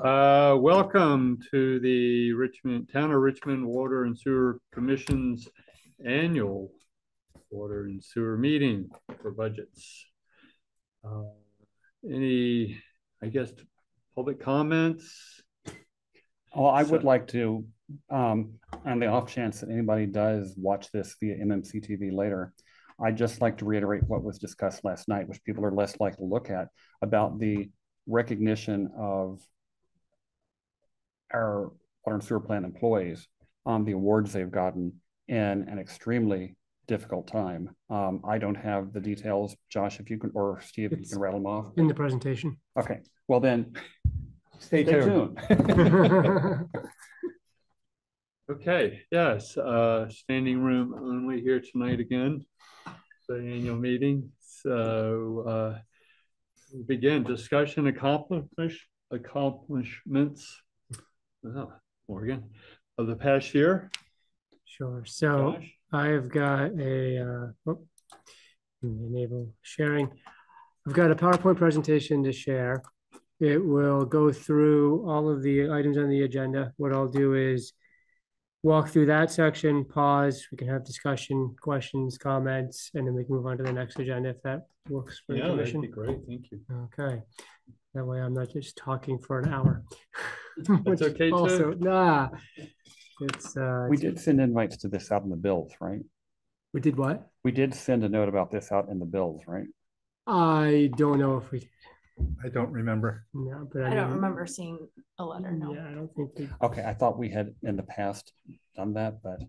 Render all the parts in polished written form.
Welcome to the Town of Richmond Water and Sewer Commission's annual water and sewer meeting for budgets. Any, I guess, public comments? Well, I would like to, on the off chance that anybody does watch this via MMC TV later, I'd just like to reiterate what was discussed last night, which people are less likely to look at, about the recognition of our water and sewer plant employees on the awards they've gotten in an extremely difficult time. I don't have the details. Josh, if you can, or Steve, if you can rattle them off. In the presentation. Okay, well then, stay tuned. Okay, yes, standing room only here tonight again, the annual meeting. So we begin discussion accomplishments. Oh, Morgan, of the past year. Sure. So Josh? I've got a enable sharing. I've got a PowerPoint presentation to share. It will go through all of the items on the agenda. What I'll do is walk through that section, pause. We can have discussion, questions, comments, and then we can move on to the next agenda if that works for the commission. That'd be great. Thank you. Okay. That way I'm not just talking for an hour. That's okay also, too. It's we did send invites to this out in the bills, right? We did what? We did send a note about this out in the bills, right? I don't know if we did. I don't remember. No, but I don't remember seeing a letter. No. Yeah, I don't think we. Okay, I thought we had in the past done that, but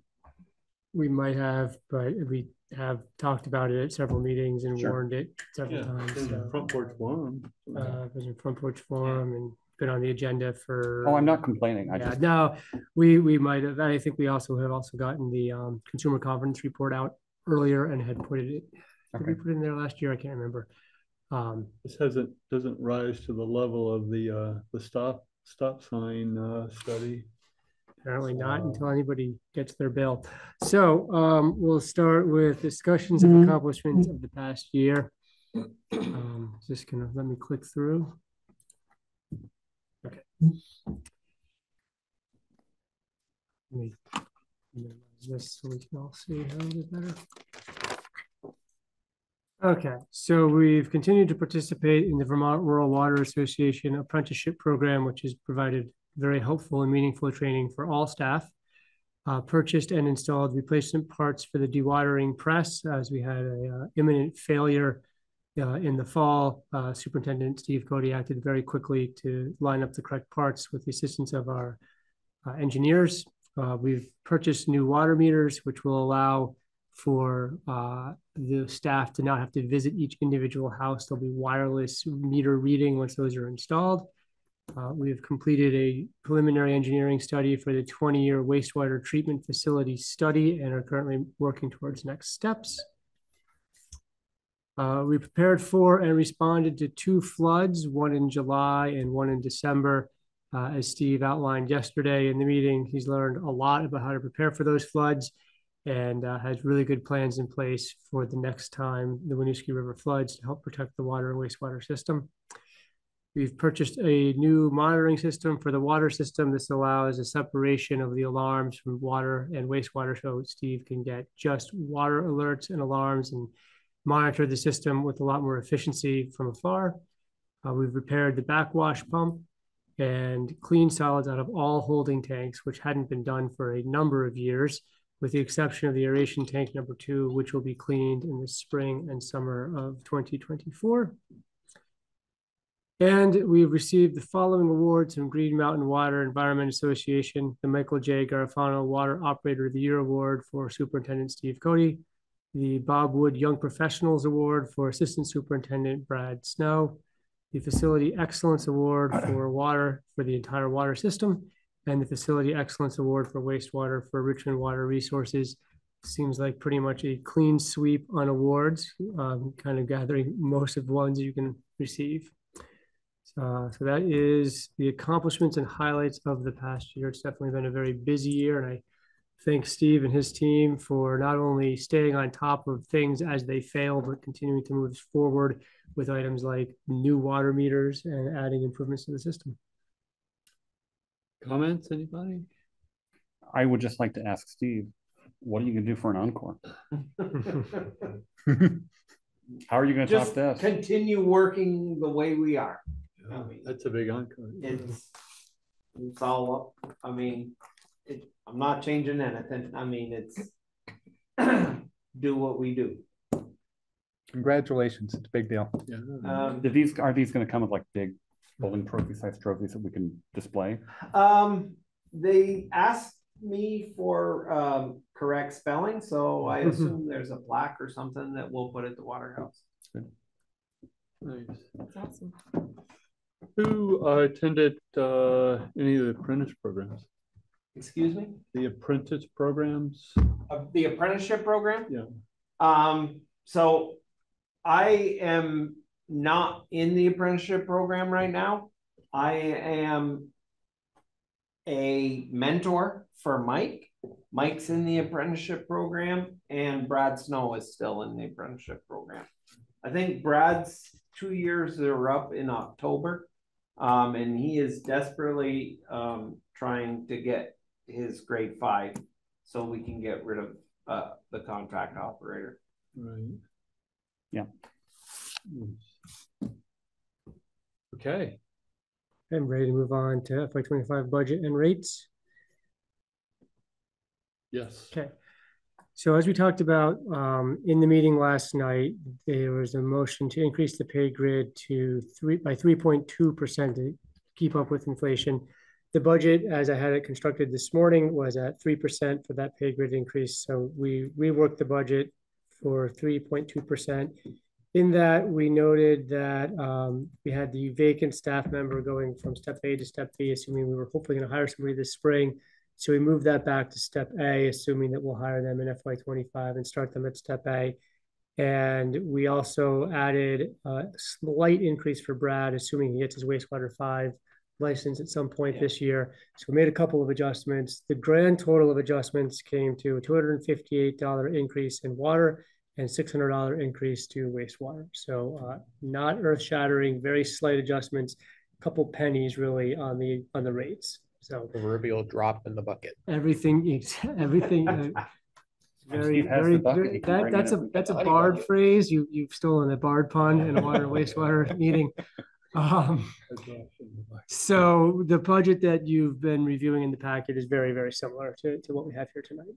we might have, but we have talked about it at several meetings and warned it several times. So. Front porch forum. It was in front porch forum and been on the agenda for. Oh, I'm not complaining. No, we might have. I think we also have gotten the consumer confidence report out earlier and had put it. Did we put it in there last year? I can't remember. This doesn't rise to the level of the stop sign study. Apparently not until anybody gets their bill. So we'll start with discussions of accomplishments of the past year. Just gonna let me click through. Okay. Let me minimize this so we can all see a little bit better. Okay, so we've continued to participate in the Vermont Rural Water Association apprenticeship program, which has provided very helpful and meaningful training for all staff. Purchased and installed replacement parts for the dewatering press as we had an imminent failure in the fall. Superintendent Steve Cody acted very quickly to line up the correct parts with the assistance of our engineers. We've purchased new water meters, which will allow for the staff to not have to visit each individual house. There'll be wireless meter reading once those are installed. We've completed a preliminary engineering study for the 20-year wastewater treatment facility study and are currently working towards next steps. We prepared for and responded to 2 floods, one in July and one in December. As Steve outlined yesterday in the meeting, he's learned a lot about how to prepare for those floods and has really good plans in place for the next time the Winooski River floods to help protect the water and wastewater system. We've purchased a new monitoring system for the water system. This allows a separation of the alarms from water and wastewater so Steve can get just water alerts and alarms and monitor the system with a lot more efficiency from afar. We've repaired the backwash pump and cleaned solids out of all holding tanks, which hadn't been done for a number of years, with the exception of the aeration tank number 2, which will be cleaned in the spring and summer of 2024. And we've received the following awards from Green Mountain Water Environment Association: the Michael J. Garofano Water Operator of the Year Award for Superintendent Steve Cody, the Bob Wood Young Professionals Award for Assistant Superintendent Brad Snow, the Facility Excellence Award for water for the entire water system, and the Facility Excellence Award for wastewater for Richmond Water Resources. Seems like pretty much a clean sweep on awards, kind of gathering most of the ones you can receive. So that is the accomplishments and highlights of the past year. It's definitely been a very busy year, and I thank Steve and his team for not only staying on top of things as they fail, but continuing to move forward with items like new water meters and adding improvements to the system. Comments, anybody? I would just like to ask Steve, what are you gonna do for an encore? How are you gonna top Just this? continue working the way we are. I mean, That's a big encore. It's all up. I mean, I'm not changing anything. I mean, it's do what we do. Congratulations, it's a big deal. Yeah. Are these gonna come with like big bowling trophy size trophies that we can display? They asked me for correct spelling, so I assume there's a plaque or something that we'll put at the Waterhouse. Nice. That's awesome. Who attended any of the apprentice programs? Excuse me? The apprentice programs? The apprenticeship program? Yeah. So I am not in the apprenticeship program right now. I am a mentor for Mike. Mike's in the apprenticeship program, and Brad Snow is still in the apprenticeship program. I think Brad's 2 years are up in October, and he is desperately trying to get his grade 5 so we can get rid of the contract operator. Right. Yeah. Okay. I'm ready to move on to FY25 budget and rates. Yes. Okay. So as we talked about in the meeting last night, there was a motion to increase the pay grid to by 3.2% to keep up with inflation. The budget, as I had it constructed this morning, was at 3% for that pay grid increase. So we reworked the budget for 3.2%. In that, we noted that we had the vacant staff member going from step A to step B, assuming we were hopefully going to hire somebody this spring. So we moved that back to step A, assuming that we'll hire them in FY25 and start them at step A. And we also added a slight increase for Brad, assuming he gets his wastewater 5 license at some point this year. So we made a couple of adjustments. The grand total of adjustments came to a $258 increase in water and $600 increase to wastewater. So not earth-shattering, very slight adjustments, a couple pennies really on the rates. So proverbial drop in the bucket. Everything. Very, that's a Bard bucket. phrase. You've stolen a Bard pun in a water and wastewater meeting. So the budget that you've been reviewing in the packet is very, very similar to what we have here tonight.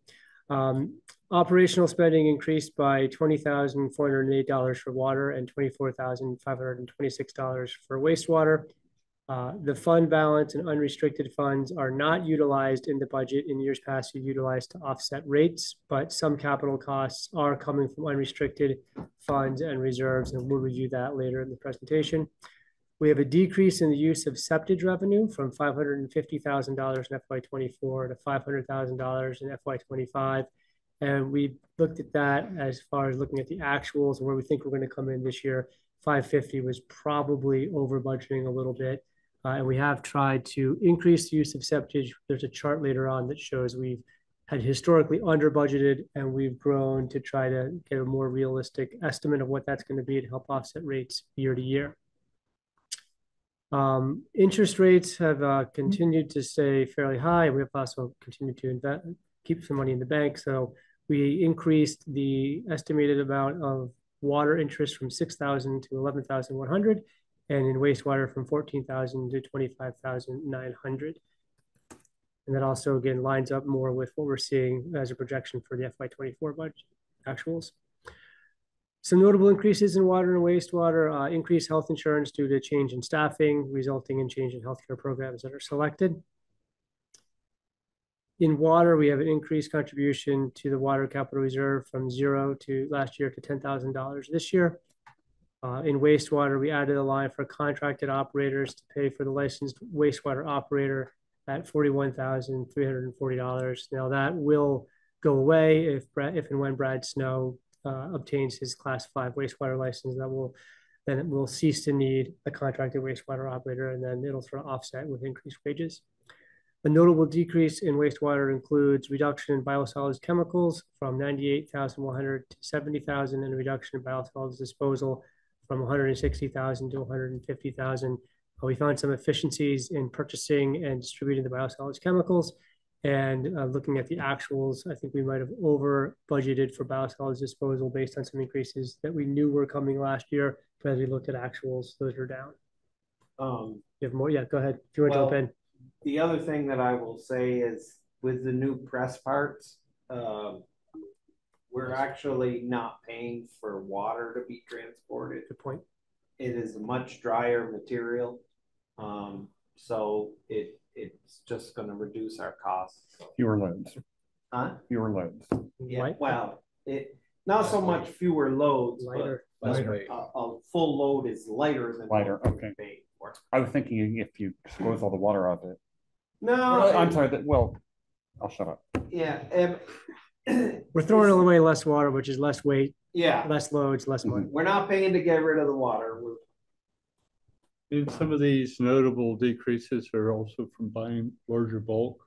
Operational spending increased by $20,408 for water and $24,526 for wastewater. The fund balance and unrestricted funds are not utilized in the budget. In years past, you've utilized to offset rates, but some capital costs are coming from unrestricted funds and reserves, and we'll review that later in the presentation. We have a decrease in the use of septage revenue from $550,000 in FY24 to $500,000 in FY25. And we looked at that as far as looking at the actuals and where we think we're going to come in this year. 550 was probably over budgeting a little bit. And we have tried to increase the use of septage. There's a chart later on that shows we've had historically under budgeted, and we've grown to try to get a more realistic estimate of what that's going to be to help offset rates year to year. Interest rates have continued to stay fairly high. We have also continued to keep some money in the bank. So we increased the estimated amount of water interest from $6,000 to $11,100, and in wastewater from $14,000 to $25,900. And that also, again, lines up more with what we're seeing as a projection for the FY24 budget actuals. Some notable increases in water and wastewater, increased health insurance due to change in staffing, resulting in change in healthcare programs that are selected. In water, we have an increased contribution to the water capital reserve from $0 to last year to $10,000 this year. In wastewater, we added a line for contracted operators to pay for the licensed wastewater operator at $41,340. Now that will go away if and when Brad Snow obtains his class 5 wastewater license. Then it will cease to need a contracted wastewater operator, and then it'll sort of offset with increased wages. A notable decrease in wastewater includes reduction in biosolids chemicals from 98,100 to 70,000, and a reduction in biosolids disposal from 160,000 to 150,000. We found some efficiencies in purchasing and distributing the biosolids chemicals. And looking at the actuals, I think we might have over budgeted for biosolids disposal based on some increases that we knew were coming last year. But as we looked at actuals, those are down. You have more? Yeah, go ahead. If you want to jump in. The other thing that I will say is with the new press parts, we're actually not paying for water to be transported. Good point. It is a much drier material. So it's just going to reduce our costs. Fewer loads. Huh? Fewer loads. Yeah. Well, not so much fewer loads, Lighter. but a full load is lighter than lighter. Okay. For. I was thinking if you squeeze all the water out of it. No, I'm sorry. Well, I'll shut up. Yeah. We're throwing away less water, which is less weight. Yeah. Less loads, less money. We're not paying to get rid of the water. And some of these notable decreases are also from buying larger bulk.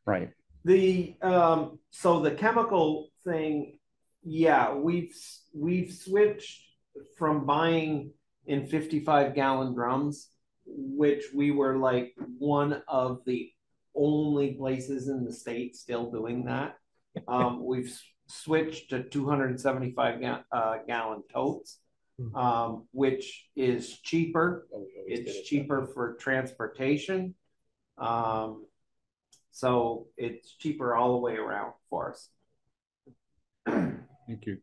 Right. So the chemical thing, yeah, we've switched from buying in 55-gallon drums, which we were like one of the only places in the state still doing that. We've switched to 275 gallon totes, which is cheaper. It's cheaper for transportation. So it's cheaper all the way around for us. Thank you.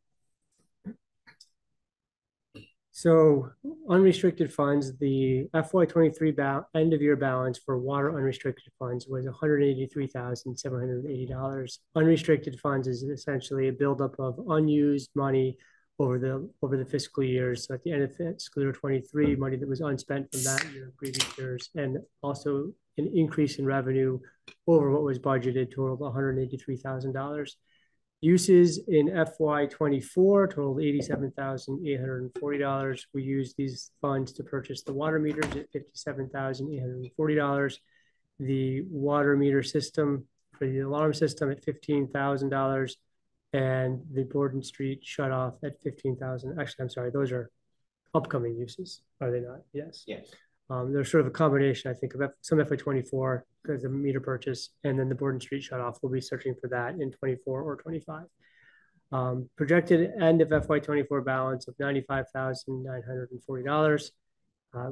So unrestricted funds, the FY23 end of year balance for water unrestricted funds was $183,780. Unrestricted funds is essentially a buildup of unused money over the fiscal years. So at the end of fiscal year 23, money that was unspent from that year and previous years, and also an increase in revenue over what was budgeted totaled $183,000. Uses in FY24 totaled $87,840. We used these funds to purchase the water meters at $57,840. The water meter system for the alarm system at $15,000, and the Borden Street shut off at $15,000. Actually, I'm sorry, those are upcoming uses, are they not? Yes. Yes. There's sort of a combination, I think, of some FY24 because of meter purchase, and then the Borden Street shutoff. We'll be searching for that in 24 or 25. Projected end of FY24 balance of $95,940.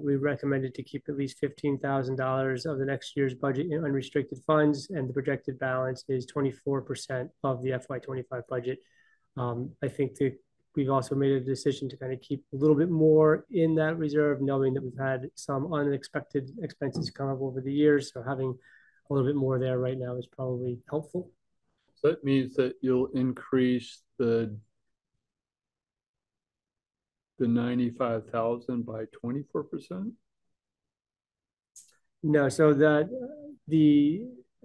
We recommended to keep at least $15,000 of the next year's budget in unrestricted funds, and the projected balance is 24% of the FY25 budget. I think we've also made a decision to kind of keep a little bit more in that reserve, knowing that we've had some unexpected expenses come up over the years. So having a little bit more there right now is probably helpful. So that means that you'll increase the 95,000 by 24%? No, so that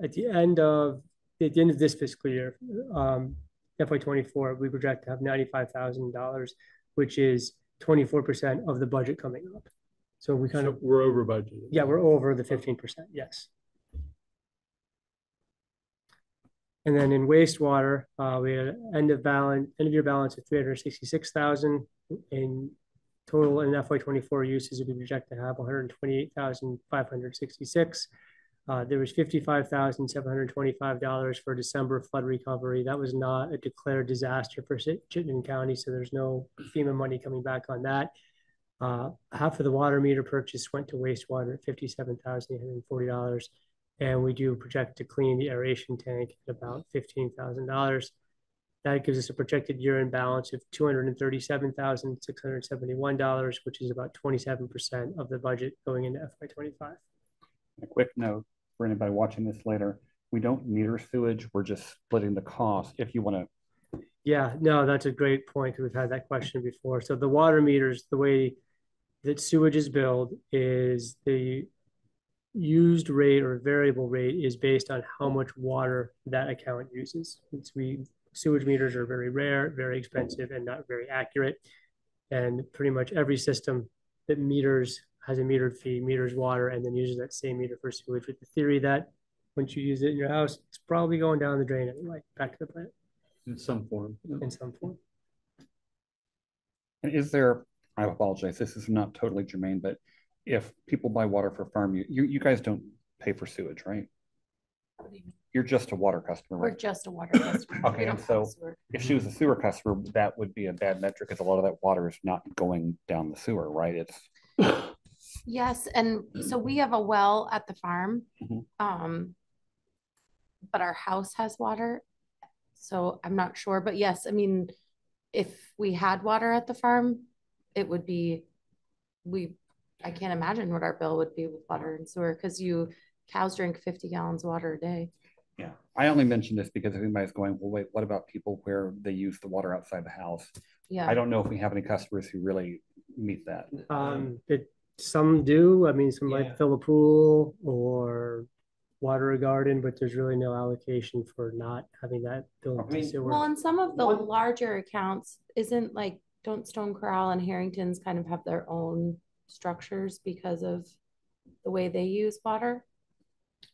at the end of this fiscal year, FY24, we project to have $95,000, which is 24% of the budget coming up. So we're over budget. Yeah, we're over the 15%. Yes. And then in wastewater, we had end of year balance of $366,000 in total. In FY24 uses, we project to have $128,566. There was $55,725 for December flood recovery. That was not a declared disaster for Chittenden County, so there's no FEMA money coming back on that. Half of the water meter purchase went to wastewater at $57,840, and we do project to clean the aeration tank at about $15,000. That gives us a projected year-end balance of $237,671, which is about 27% of the budget going into FY25. A quick note for anybody watching this later: we don't meter sewage; we're just splitting the cost. If you want to, yeah, no, that's a great point because we've had that question before. So the water meters, the way that sewage is billed is the used rate or variable rate is based on how much water that account uses. Sewage meters are very rare, very expensive, and not very accurate. And pretty much every system that has a metered fee, meters water, and then uses that same meter for sewage, with the theory that once you use it in your house, it's probably going down the drain anyway, back to the plant. In some form. In some form. and is there? I apologize. This is not totally germane, but if people buy water for farm, you guys don't pay for sewage, right? You're just a water customer, We're right? just a water customer. We Okay, don't and have so sewer. if she was a sewer customer, that would be a bad metric because a lot of that water is not going down the sewer, right? It's Yes, and so we have a well at the farm. Mhm. But our house has water. So I'm not sure, but yes, I mean, if we had water at the farm, it would be, I can't imagine what our bill would be with water and sewer, because cows drink 50 gallons of water a day. Yeah, I only mentioned this because if anybody's going, well, wait, what about people where they use the water outside the house? Yeah. I don't know if we have any customers who really meet that. Some do. I mean, some Yeah. might fill a pool or water a garden, but there's really no allocation for not having that built I into mean, sewer. Well, and some of the One- larger accounts don't Stone Corral and Harrington's kind of have their own structures because of the way they use water?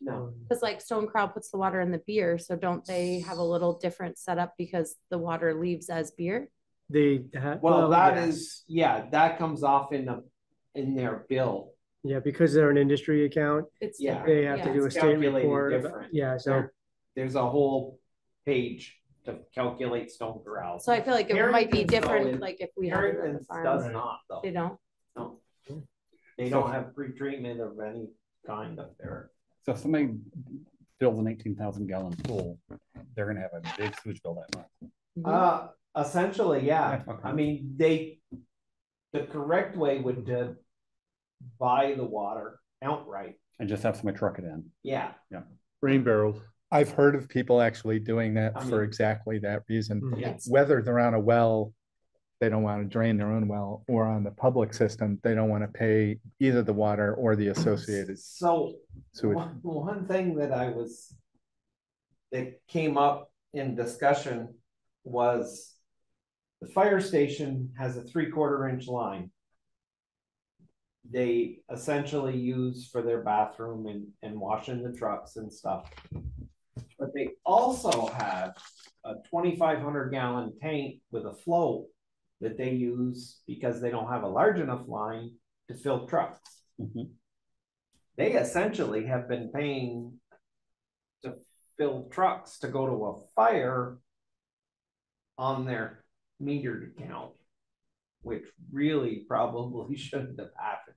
No. Because like Stone Corral puts the water in the beer, so don't they have a little different setup because the water leaves as beer? Well, yes. that comes off in their bill. Yeah, because they're an industry account, It's Yeah. different. they have to Yeah. do a It's state calculated report. different. Yeah, so There's a whole page to calculate Stone Corral. So I feel like it might be Harrington's, though, different, like if we had it at the Harrington's farm. does not though. They don't? No. They don't have pre-treatment of any kind up there. So if somebody builds an 18,000 gallon pool, they're gonna have a big sewage bill that month. Essentially, yeah. Yeah, okay. I mean, the correct way would to buy the water outright. And just have somebody truck it in. Yeah. Rain barrels. I've heard of people actually doing that I for mean- exactly that reason. Mhm. Yeah. Whether they're on a well, they don't want to drain their own well, or on the public system, they don't want to pay either the water or the associated So sewage. one thing that came up in discussion was the fire station has a 3/4 inch line. They essentially use for their bathroom and washing the trucks and stuff. But they also have a 2,500 gallon tank with a float that they use because they don't have a large enough line to fill trucks. Mhm. They essentially have been paying to fill trucks to go to a fire on their metered account, which really probably shouldn't have happened.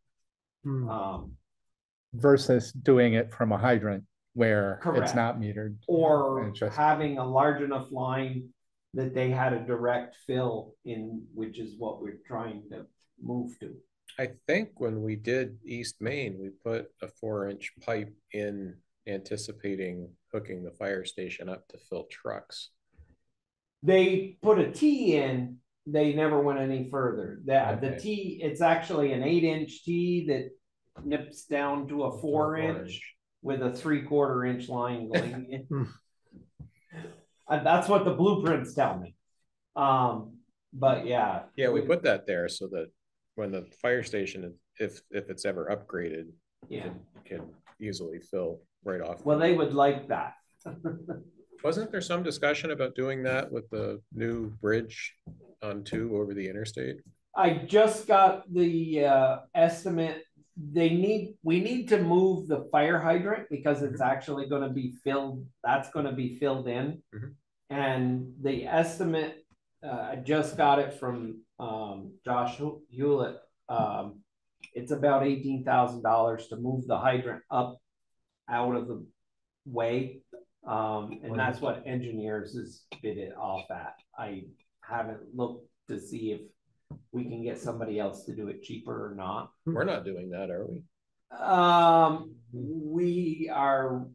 Versus doing it from a hydrant where Correct. it's not metered. Or And just- having a large enough line that they had a direct fill in, which is what we're trying to move to. I think when we did East Main, we put a 4-inch pipe in anticipating hooking the fire station up to fill trucks. They put a T in, they never went any further. The Okay. T, it's actually an 8-inch T that nips down to a 4-inch with a 3/4 inch line going in. And that's what the blueprints tell me. But yeah. Yeah, we put that there so that when the fire station, if it's ever upgraded, Yeah, can easily fill right off. well, they would like that. Wasn't there some discussion about doing that with the new bridge on 2 over the interstate? I just got the estimate. We need to move the fire hydrant because it's actually gonna be filled, that's gonna be filled in. Mhm. And the estimate, I just got it from Josh Hewlett. It's about $18,000 to move the hydrant up out of the way. And that's what engineers has bid it off at. I haven't looked to see if we can get somebody else to do it cheaper or not. We're not doing that, are we? We are,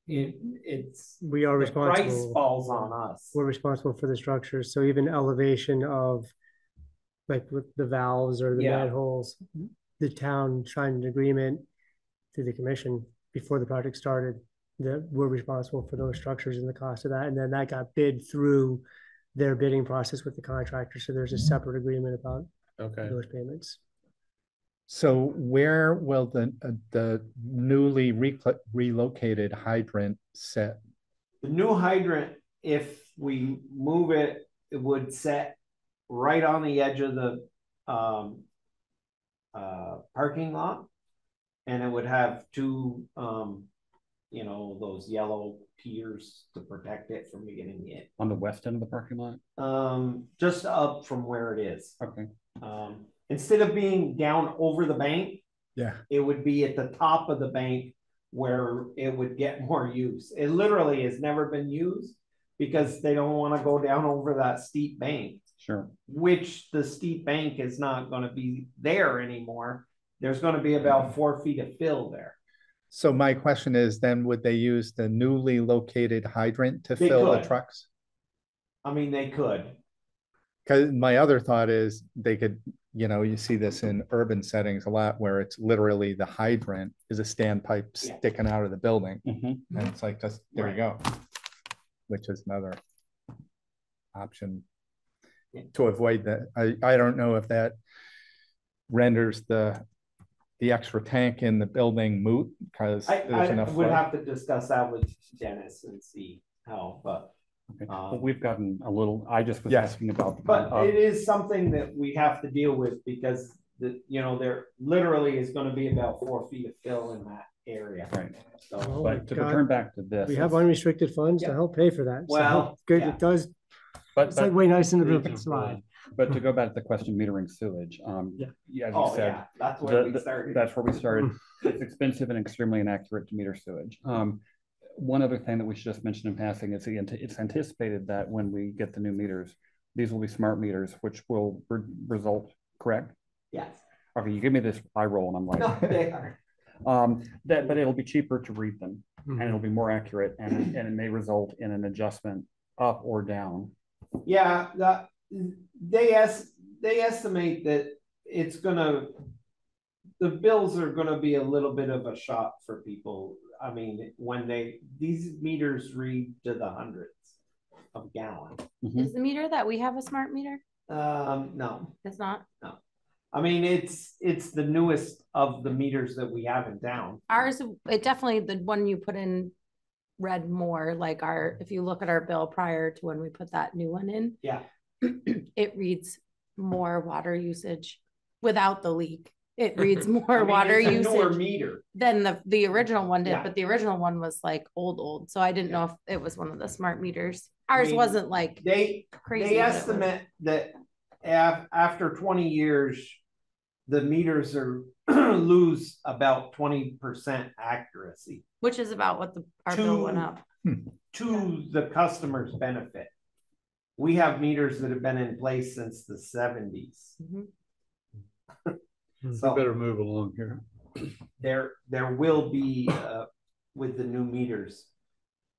we are the price responsible. falls on us. We're responsible for the structure. So even elevation of like with the valves or the Yeah. manholes, the town signed an agreement to the commission before the project started that we're responsible for those structures and the cost of that. And then that got bid through their bidding process with the contractor. So there's a separate agreement about Okay. those payments. So where will the newly relocated hydrant sit? The new hydrant, if we move it, it would set right on the edge of the parking lot. And it would have two, you know, those yellow piers to protect it from getting hit. On the west end of the parking lot? Just up from where it is. Okay. Instead of being down over the bank, Yeah. it would be at the top of the bank where it would get more use. It literally has never been used because they don't want to go down over that steep bank. Sure. Which the steep bank is not going to be there anymore. There's going to be about 4 feet of fill there. So my question is then, would they use the newly located hydrant to They fill the could. trucks? I mean, they could. Because my other thought is they could, you know, you see this in urban settings a lot where it's literally the hydrant is a standpipe sticking out of the building. And it's like, just there you go, which is another option to avoid that. I don't know if that renders the extra tank in the building moot because there's enough. I would have to discuss that with Dennis and see how, but. Okay. Well, we've gotten a little, I just was asking about. But it is something that we have to deal with because you know, there literally is going to be about 4 feet of fill in that area. Right. So, but to return back to this. We have unrestricted funds to help pay for that. Well, so good. It does. But it's like way nice in the slide. But to go back to the question, metering sewage. As you said, that's where we started. That's where we started. It's expensive and extremely inaccurate to meter sewage. One other thing that we should just mention in passing is it's anticipated that when we get the new meters, these will be smart meters, which will result, correct? Yes. Okay, you give me this eye roll and I'm like, no, they are. But it'll be cheaper to read them and it'll be more accurate and it may result in an adjustment up or down. Yeah, they estimate that the bills are gonna be a little bit of a shock for people. I mean, when these meters read to the hundreds of gallons. Is the meter that we have a smart meter? No. It's not? No. I mean, it's the newest of the meters that we have in town. Ours, it definitely, the one you put in read more like if you look at our bill prior to when we put that new one in. Yeah. It reads more water usage without the leak. It reads more water it's a usage newer meter than the original one did, but the original one was like old. So I didn't know if it was one of the smart meters. Ours wasn't like crazy. They estimate that after 20 years, the meters lose about 20% accuracy, which is about what our bill went up to the customer's benefit. We have meters that have been in place since the 70s. So better move along here. There will be with the new meters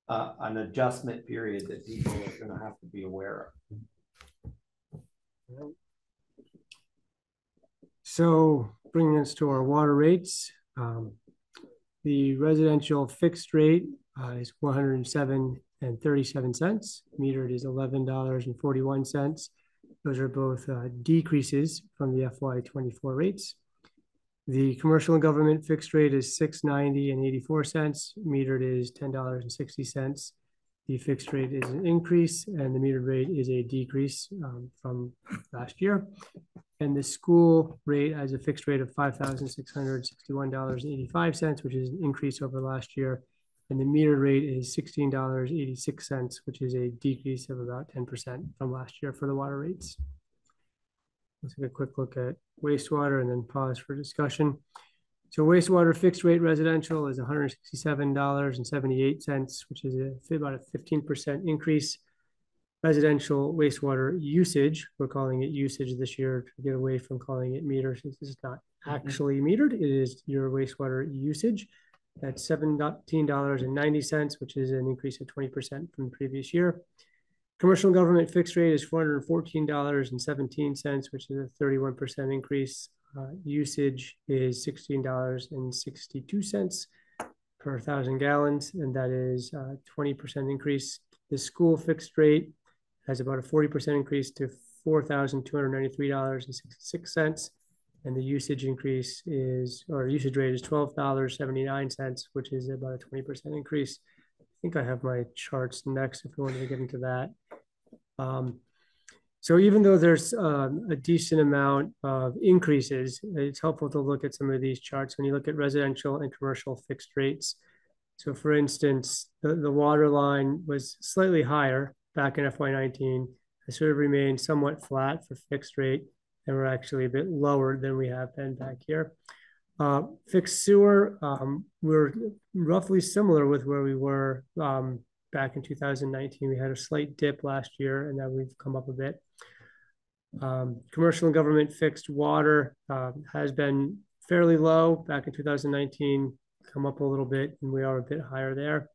an adjustment period that people are going to have to be aware of. So bringing us to our water rates, the residential fixed rate is $107.37. Metered is $11.41. Those are both decreases from the FY24 rates. The commercial and government fixed rate is $6.90.84. Metered is $10.60. The fixed rate is an increase, and the metered rate is a decrease from last year. And the school rate has a fixed rate of $5,661.85, which is an increase over last year. And the metered rate is $16.86, which is a decrease of about 10% from last year for the water rates. Let's take a quick look at wastewater and then pause for discussion. So wastewater fixed rate residential is $167.78, which is about a 15% increase. Residential wastewater usage, we're calling it usage this year to get away from calling it meters. This is not actually metered. It is your wastewater usage. That's $17.90, which is an increase of 20% from the previous year. Commercial and government fixed rate is $414.17, which is a 31% increase. Usage is $16.62 per 1,000 gallons, and that is a 20% increase. The school fixed rate has about a 40% increase to $4,293.66. And the usage increase usage rate is $12.79, which is about a 20% increase. I think I have my charts next if you wanted to get into that. So even though there's a decent amount of increases, it's helpful to look at some of these charts when you look at residential and commercial fixed rates. So for instance, the water line was slightly higher back in FY19. It sort of remained somewhat flat for fixed rate, and we're actually a bit lower than we have been back here. Fixed sewer, we're roughly similar with where we were back in 2019. We had a slight dip last year, and now we've come up a bit. Commercial and government fixed water has been fairly low back in 2019, come up a little bit, and we are a bit higher there.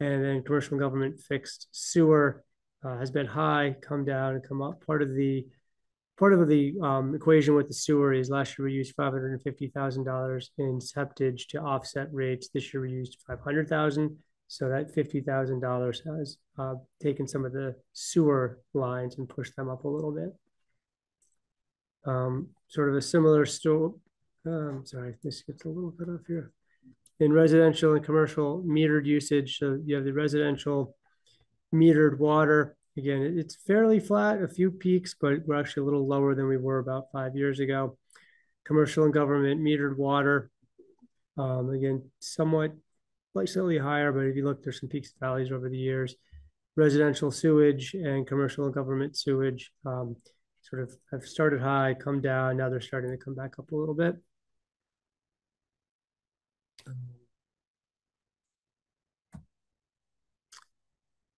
And then commercial and government fixed sewer has been high, come down and come up. Part of the equation with the sewer is last year we used $550,000 in septage to offset rates. This year we used $500,000. So that $50,000 has taken some of the sewer lines and pushed them up a little bit. Sort of a similar story. Sorry, this gets a little bit off here. In residential and commercial metered usage, so you have the residential metered water. Again, it's fairly flat, a few peaks, but we're actually a little lower than we were about 5 years ago. Commercial and government metered water, again, somewhat slightly higher, but if you look, there's some peaks and valleys over the years. Residential sewage and commercial and government sewage sort of have started high, come down. Now they're starting to come back up a little bit.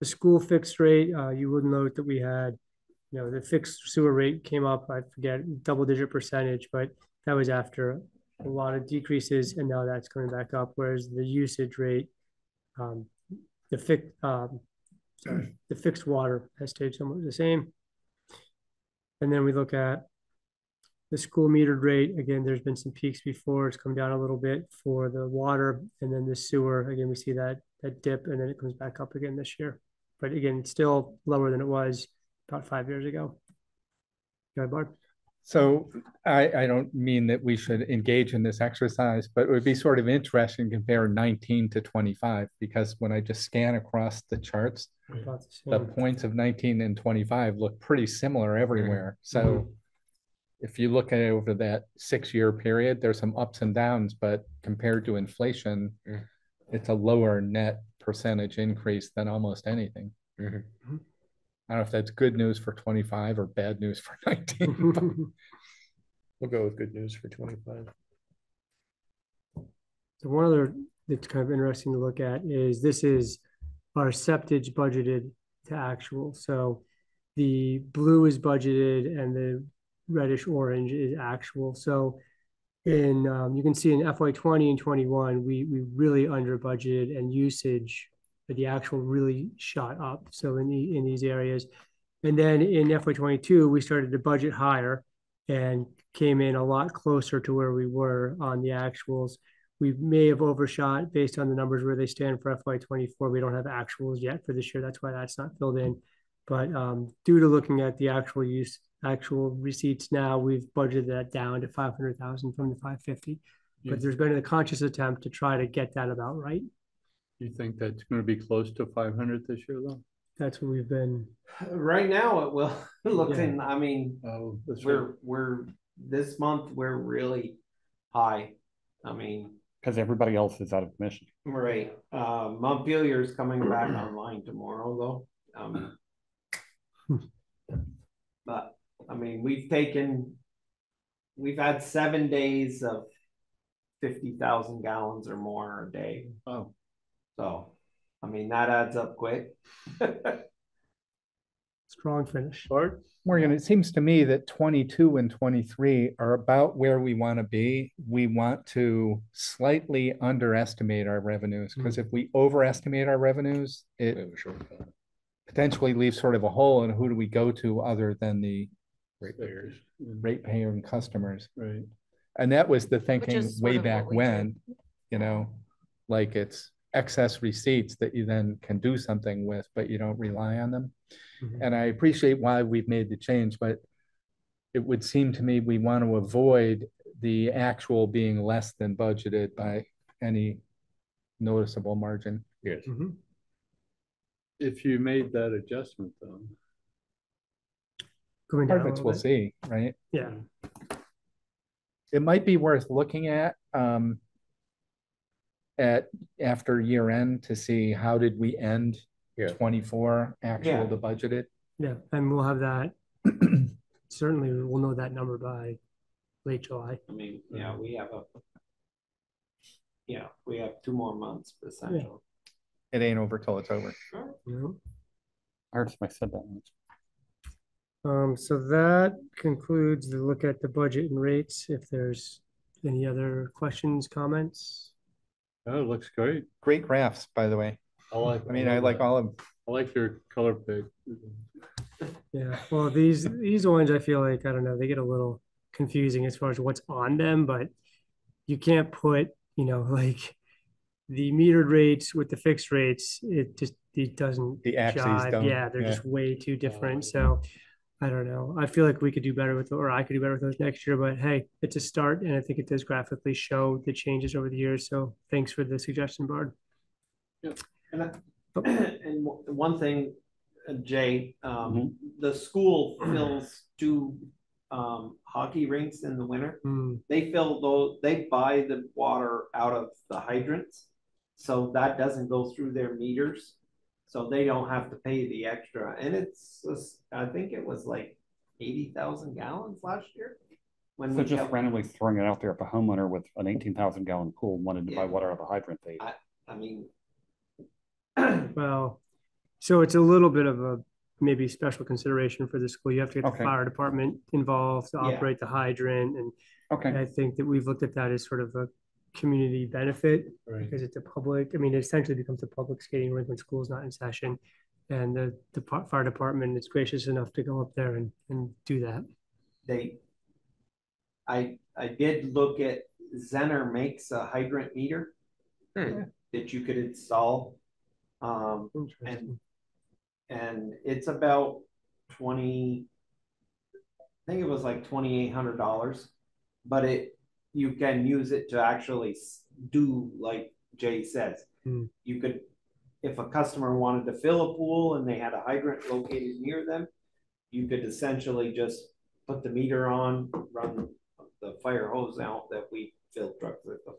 The school fixed rate, you would note that we had, the fixed sewer rate came up, I forget, double-digit percentage, but that was after a lot of decreases, and now that's coming back up, whereas the usage rate, the fixed water has stayed somewhat the same. And then we look at the school metered rate. Again, there's been some peaks before. It's come down a little bit for the water, and then the sewer, again, we see that dip, and then it comes back up again this year. But again, still lower than it was about 5 years ago. Go ahead, Barb. So I don't mean that we should engage in this exercise, but it would be sort of interesting to compare 19 to 25, because when I just scan across the charts, the points of 19 and 25 look pretty similar everywhere. So if you look at it over that 6-year period, there's some ups and downs, but compared to inflation, it's a lower net percentage increase than almost anything. I don't know if that's good news for 25 or bad news for 19. We'll go with good news for 25. So one other that's kind of interesting to look at is this is our septage budgeted to actual. So the blue is budgeted and the reddish orange is actual. So in you can see in FY20 and 21, we really under budgeted, and usage, the actual really shot up. So in these areas, and then in FY22, we started to budget higher and came in a lot closer to where we were on the actuals. We may have overshot based on the numbers where they stand for FY24. We don't have actuals yet for this year. That's why that's not filled in. But due to looking at the actual receipts now, we've budgeted that down to 500,000 from the 550. But there's been a conscious attempt to try to get that about right. Do you think that's going to be close to 500 this year, though? That's what we've been. Right now, it will look Yeah. in. I mean, we're this month we're really high. I mean, because everybody else is out of commission. Right. Montpelier is coming back online tomorrow, though. But I mean, we've had 7 days of 50,000 gallons or more a day. Oh, so I mean that adds up quick. Strong finish. Bart? Morgan, it seems to me that 22 and 23 are about where we want to be. We want to slightly underestimate our revenues, because if we overestimate our revenues, it potentially leaves sort of a hole in who do we go to other than the ratepayer and customers. Right. And that was the thinking way sort of back what we when, like it's excess receipts that you then can do something with, but you don't rely on them. And I appreciate why we've made the change, but it would seem to me we want to avoid the actual being less than budgeted by any noticeable margin. Yes. If you made that adjustment, though. going Part down of a it's little we'll bit. see, right? Yeah. It might be worth looking at after year end to see how did we end 24 actual to budgeted. Yeah, and we'll have that. Certainly, we'll know that number by late July. I mean, yeah, we have 2 more months essentially. It ain't over till it's over. Yeah. I heard somebody said that once. So that concludes the look at the budget and rates. If there's any other questions, comments? Oh, it looks great. Great graphs, by the way. I like. I like all of. I like your color pick. Yeah, well, these ones, I feel like, I don't know, they get a little confusing as far as what's on them, but you can't put, like the metered rates with the fixed rates, it doesn't The axes jive. don't. Yeah, they're just way too different. So I don't know. I feel like we could do better with, or I could do better with those next year, but hey, it's a start. And I think it does graphically show the changes over the years. So thanks for the suggestion, Bard. Yep. And one thing, Jay, the school fills 2 hockey rinks in the winter. They fill those, they buy the water out of the hydrants. So that doesn't go through their meters. So they don't have to pay the extra. And I think it was like 80,000 gallons last year. When So just randomly throwing it out there, if a homeowner with an 18,000 gallon pool wanted to buy water out of the hydrant, I mean, well, so it's a little bit of a maybe special consideration for the school. You have to get the fire department involved to operate the hydrant. And I think that we've looked at that as sort of a community benefit because it's a public, it essentially becomes a public skating rink when school's not in session. And the fire department is gracious enough to go up there and do that. I did look at Zenner makes a hydrant meter that you could install. And it's about I think it was like $2,800, but you can use it to actually do like Jay says. You could, if a customer wanted to fill a pool and they had a hydrant located near them, you could essentially just put the meter on, run the fire hose out that we fill trucks with the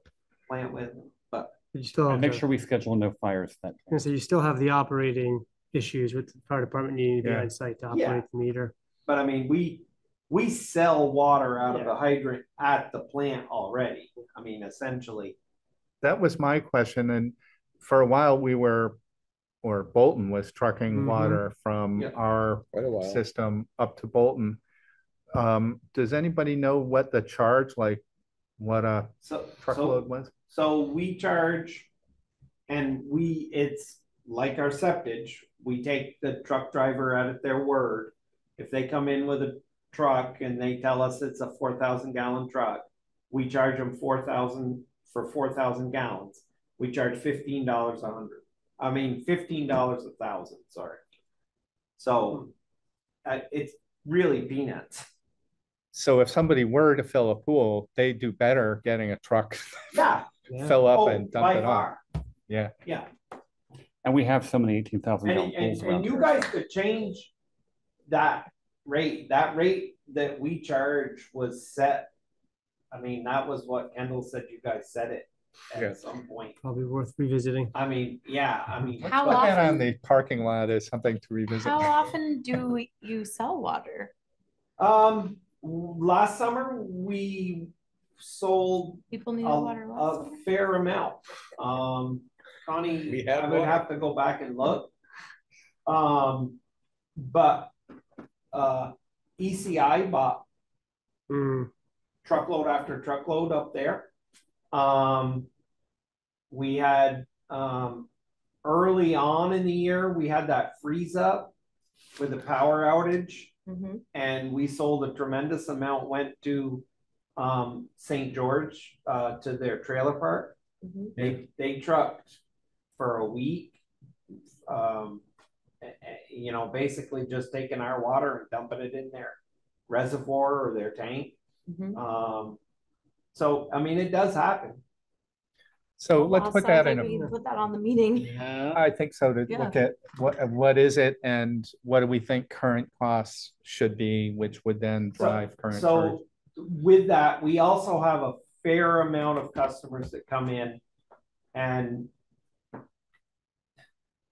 plant with. But you still have make sure we schedule no fires that day. So you still have the operating issues with the fire department needing to be on site to operate the meter. But I mean, we sell water out of the hydrant at the plant already. I mean, essentially. That was my question. And for a while Bolton was trucking water from our system up to Bolton. Does anybody know what the charge, like what a truckload was? So we charge, and it's like our septage. We take the truck driver at their word. If they come in with a truck and they tell us it's a 4,000 gallon truck, we charge them 4,000 for 4,000 gallons. We charge $15 $15 1,000. Sorry. So it's really peanuts. So if somebody were to fill a pool, they do better getting a truck, fill up and dump it off. Yeah. And we have so many 18,000 gallon pools around and you guys could change that rate. That rate that we charge was set. I mean, that was what Kendall said. You guys set it at some point. Probably worth revisiting. I mean, how often on the parking lot is something to revisit. How often do you sell water? Last summer we sold people need water a fair amount. Connie, I would have to go back and look. But ECI bought truckload after truckload up there. We had early on in the year, we had that freeze up with the power outage. And we sold a tremendous amount, went to St. George to their trailer park. They trucked for a week, basically just taking our water and dumping it in their reservoir or their tank. So, I mean, it does happen. So let's put that in. We put that on the meeting. Yeah. I think so, to look at what is it and what do we think current costs should be, which would then drive current charge. So with that, we also have a fair amount of customers that come in, and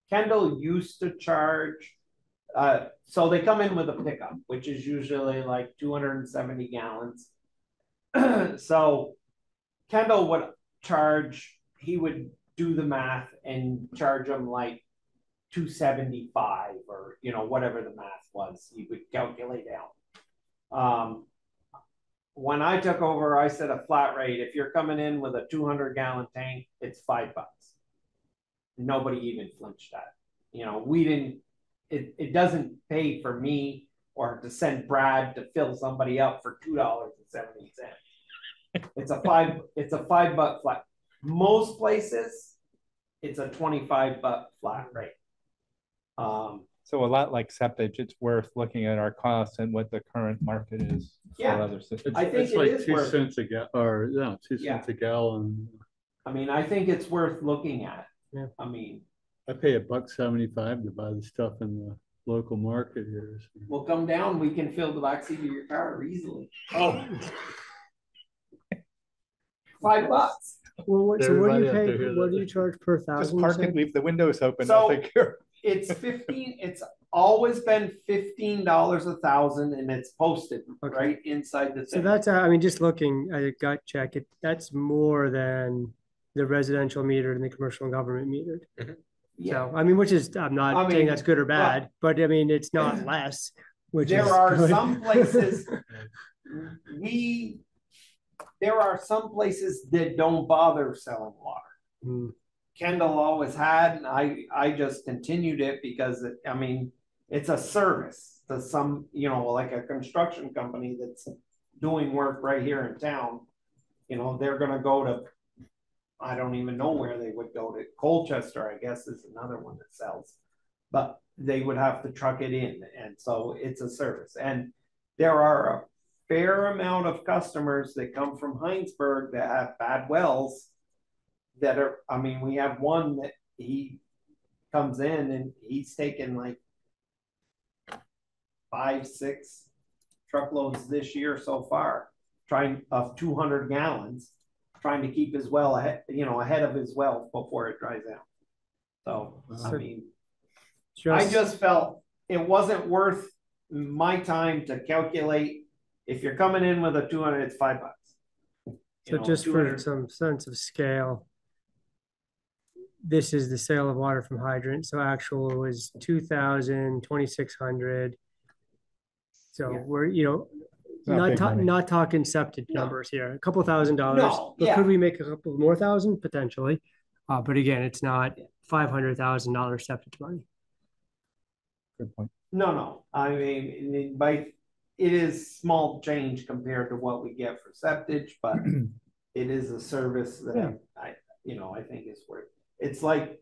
Kendall used to charge, so they come in with a pickup, which is usually like 270 gallons. So Kendall would charge, he would do the math and charge them like 275 or, you know, whatever the math was, he would calculate out. When I took over, I said a flat rate. If you're coming in with a 200-gallon tank, it's $5. Nobody even flinched at it. You know, we didn't, it doesn't pay for me or to send Brad to fill somebody up for $2.70. It's a $5 flat. Most places, it's a $25 flat rate. So a lot like septic, it's worth looking at our costs and what the current market is. Yeah, for other systems. I think it's like it is 2 worth cents a gallon, or yeah, 2 cents a gallon. I mean, I think it's worth looking at. Yeah. I mean, I pay $1.75 to buy the stuff in the local market here. So. we'll come down, we can fill the backseat of your car easily. Oh. $5. Well, what, so what do you Everybody pay? out there, What do you charge per Just thousand? park and leave the windows open. So- I'll take care. It's 15, it's always been $15 a thousand, and it's posted right inside the So thing. that's, I mean, just looking at a gut check, that's more than the residential metered and the commercial and government metered. Yeah, So, I mean, which is, I'm not I saying mean, that's good or bad, but I mean, it's not less, which there is are good. some places, there are some places that don't bother selling water. Mm. Kendall always had, and I just continued it because I mean, it's a service to some, you know, like a construction company that's doing work right here in town. You know, they're gonna go to, I don't even know where they would go to. Colchester, I guess, is another one that sells, but they would have to truck it in, and so it's a service. And there are a fair amount of customers that come from Heinsberg that have bad wells. That are, I mean, we have one that he comes in and he's taken like 5-6 truckloads this year so far, trying of 200 gallons, trying to keep his well ahead, you know, ahead of his well before it dries out. So, I mean, I just felt it wasn't worth my time to calculate. If you're coming in with a 200, it's $5. So just for some sense of scale, this is the sale of water from hydrant. So actual was 2,000, 2,600. So we're, you know, not talking septic numbers here, a couple $1,000. No, but could we make a couple more thousand potentially? But again, it's not $500,000 septic money. Good point. No. I mean, it is small change compared to what we get for septic, but it is a service that I think is worth. It's like,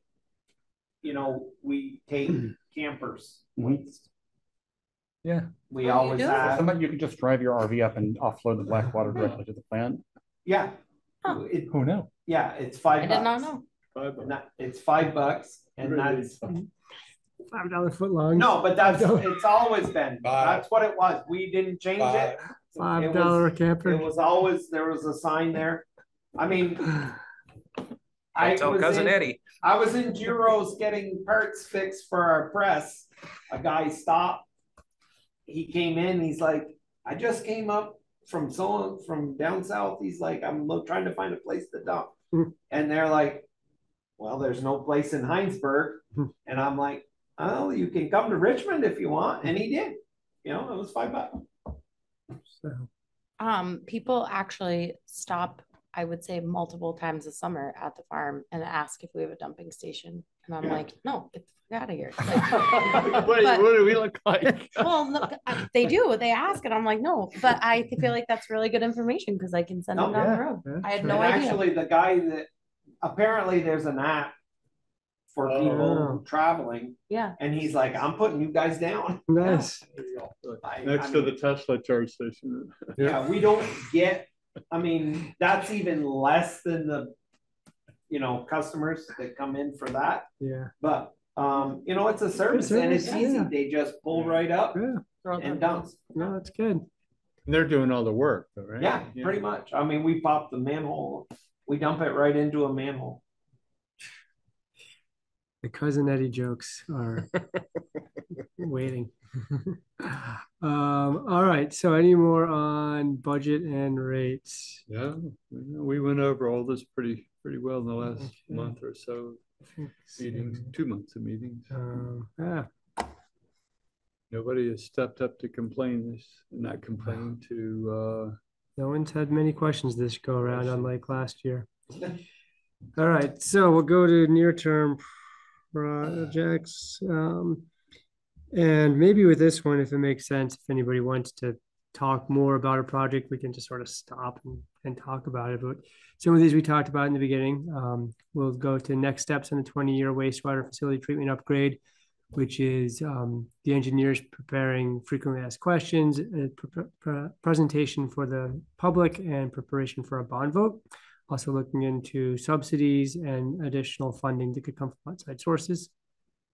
you know, we take campers waste. Yeah. We always have. Somebody, you could just drive your RV up and offload the black water directly to the plant. Yeah. Huh. Who knows? Yeah, it's $5. I did not know. It's $5, and that's $5 foot long. no, but it's always been. That's what it was. We didn't change it. $5 camper. It was always, there was a sign there. I mean, Tell cousin Eddie. I was in Giro's getting parts fixed for our press. A guy stopped. He came in. He's like, I just came up from down south. He's like, I'm trying to find a place to dump. And they're like, well, there's no place in Heinsberg. And I'm like, oh, you can come to Richmond if you want. And he did. You know, it was $5. So. People actually stop, I would say, multiple times a summer at the farm and ask if we have a dumping station. And I'm like, no, get the fuck out of here. Like, what do we look like? well, look, they do. They ask, and I'm like, no. But I feel like that's really good information because I can send them down the road. Yeah, I had sure. no idea. Actually, the guy that apparently there's an app for people traveling. Yeah. And he's like, I'm putting you guys down. Nice. Next to the Tesla charge station. Yeah, we don't get, I mean, that's even less than the you know, customers that come in for that. Yeah. But, you know, it's a service and it's easy. Yeah. They just pull right up Yeah. and dump. No, that's good. And they're doing all the work, though, right? Yeah, pretty much. I mean, we pop the manhole, we dump it right into a manhole. The Cousin Eddie jokes are waiting. All right. So any more on budget and rates? Yeah, we went over all this pretty well in the last month or so. Meetings, 2 months of meetings. Yeah. Nobody has stepped up to complain, not complain to. No one's had many questions this go around, unlike last year. All right, so we'll go to near-term projects. And maybe with this one, if it makes sense, if anybody wants to talk more about a project, we can just sort of stop and talk about it. But some of these we talked about in the beginning. We'll go to next steps in the 20-year wastewater facility treatment upgrade, which is the engineers preparing frequently asked questions, presentation for the public, and preparation for a bond vote. Also looking into subsidies and additional funding that could come from outside sources.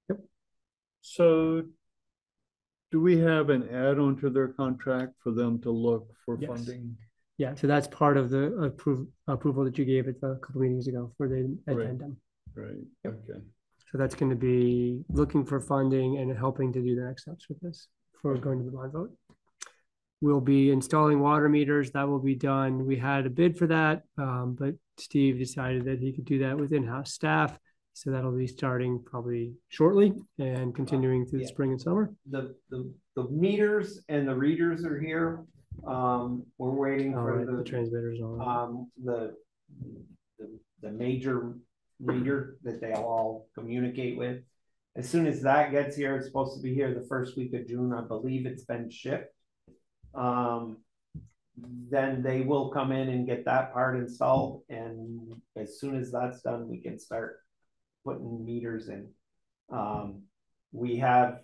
Yep. So do we have an add-on to their contract for them to look for funding? Yeah, so that's part of the approval that you gave it a couple meetings ago for the addendum. Right, Yep. okay. So that's going to be looking for funding and helping to do the next steps with this for going to the bond vote. We'll be installing water meters. That will be done. We had a bid for that, but Steve decided that he could do that with in-house staff. So that'll be starting probably shortly and continuing through the spring and summer. The meters and the readers are here. We're waiting for the transmitters on. The major reader that they'll all communicate with. As soon as that gets here, it's supposed to be here the first week of June. I believe it's been shipped. Then they will come in and get that part installed, and as soon as that's done, we can start putting meters in. We have,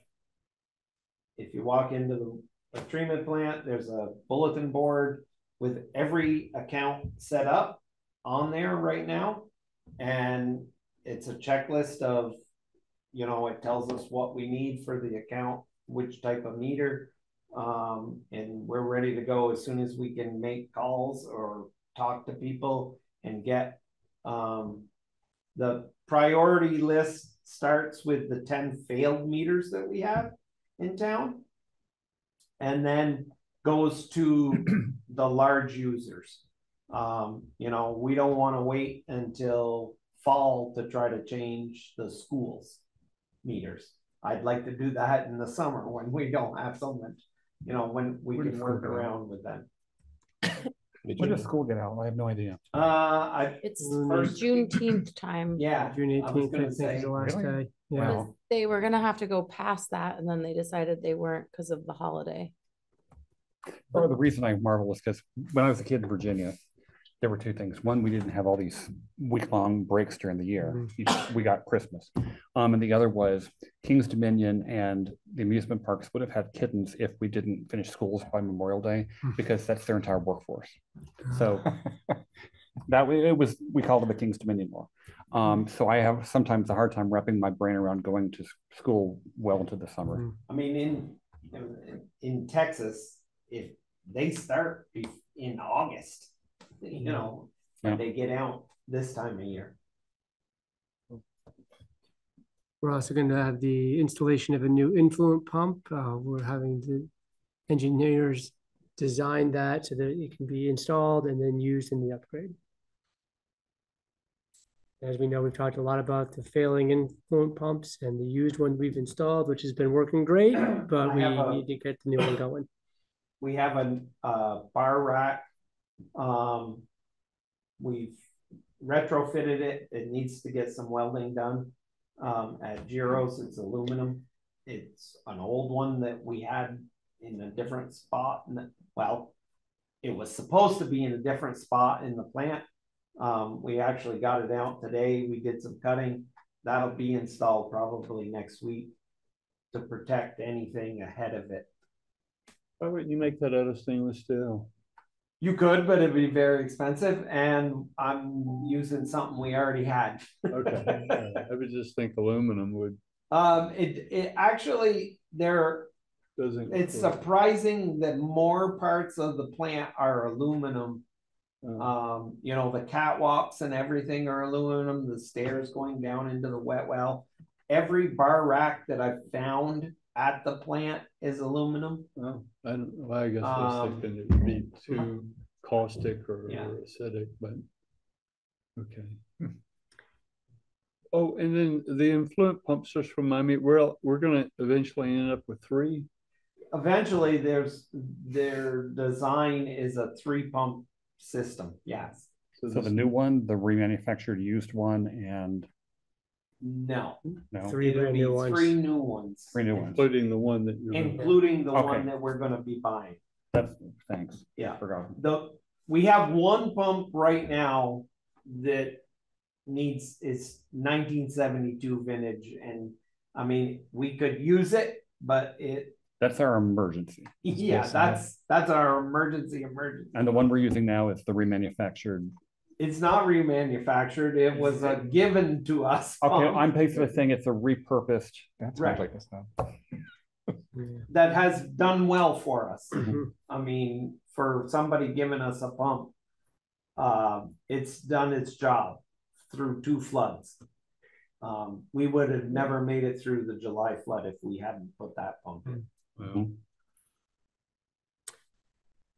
if you walk into the treatment plant, there's a bulletin board with every account set up on there right now, and it's a checklist of, you know, it tells us what we need for the account, which type of meter. And we're ready to go as soon as we can make calls or talk to people and get the priority list starts with the 10 failed meters that we have in town, and then goes to the large users. You know, we don't want to wait until fall to try to change the schools meters. I'd like to do that in the summer when we don't have so much, you know, when we can work around with them. When does school get out? I have no idea. It's Juneteenth time. Yeah, June 18th, I think, is the last Really? day. Yeah. Wow. They were gonna have to go past that, and then they decided they weren't because of the holiday. Part of the reason I marvel is because when I was a kid in Virginia, there were two things. One, we didn't have all these week-long breaks during the year. We got Christmas. And the other was King's Dominion and the amusement parks would have had kittens if we didn't finish schools by Memorial Day, because that's their entire workforce. So we called it the King's Dominion law. So I have sometimes a hard time wrapping my brain around going to school well into the summer. I mean, in Texas, if they start in August, you know, and they get out this time of year. We're also going to have the installation of a new influent pump. We're having the engineers design that so that it can be installed and then used in the upgrade. As we know, we've talked a lot about the failing influent pumps and the used one we've installed, which has been working great, but we need to get the new one going. We have a bar rack. We've retrofitted it. It needs to get some welding done. At Giro's, it's aluminum. It's an old one that we had in a different spot. Well, it was supposed to be in a different spot in the plant. We actually got it out today. We did some cutting. That'll be installed probably next week to protect anything ahead of it. Why wouldn't you make that out of stainless steel? You could, but it'd be very expensive, and I'm using something we already had. Okay, I would just think aluminum would, It actually, doesn't. it's surprising that more parts of the plant are aluminum. You know, the catwalks and everything are aluminum, the stairs going down into the wet well. Every bar rack that I've found at the plant is aluminum. Well, I guess I was thinking it would be too caustic or acidic, but okay. Oh, and then the influent pumps, just remind me, we're gonna eventually end up with 3. Eventually, their design is a 3-pump system. Yes. So the new one, the remanufactured used one, and No. 3 brand new ones. 3 new ones. 3 new ones. Including the one that you're. Including the Okay. one that we're gonna be buying. That's, thanks. Yeah. Forgot. We have one pump right now that is 1972 vintage, and I mean, we could use it, but That's our emergency. yeah, that's our emergency. And the one we're using now is the remanufactured. It's not remanufactured. It was given to us. Okay, I'm basically saying it's a repurposed. That's Right. like this now. That has done well for us. Mhm. I mean, for somebody giving us a pump, it's done its job through 2 floods. We would have never made it through the July flood if we hadn't put that pump in. Well,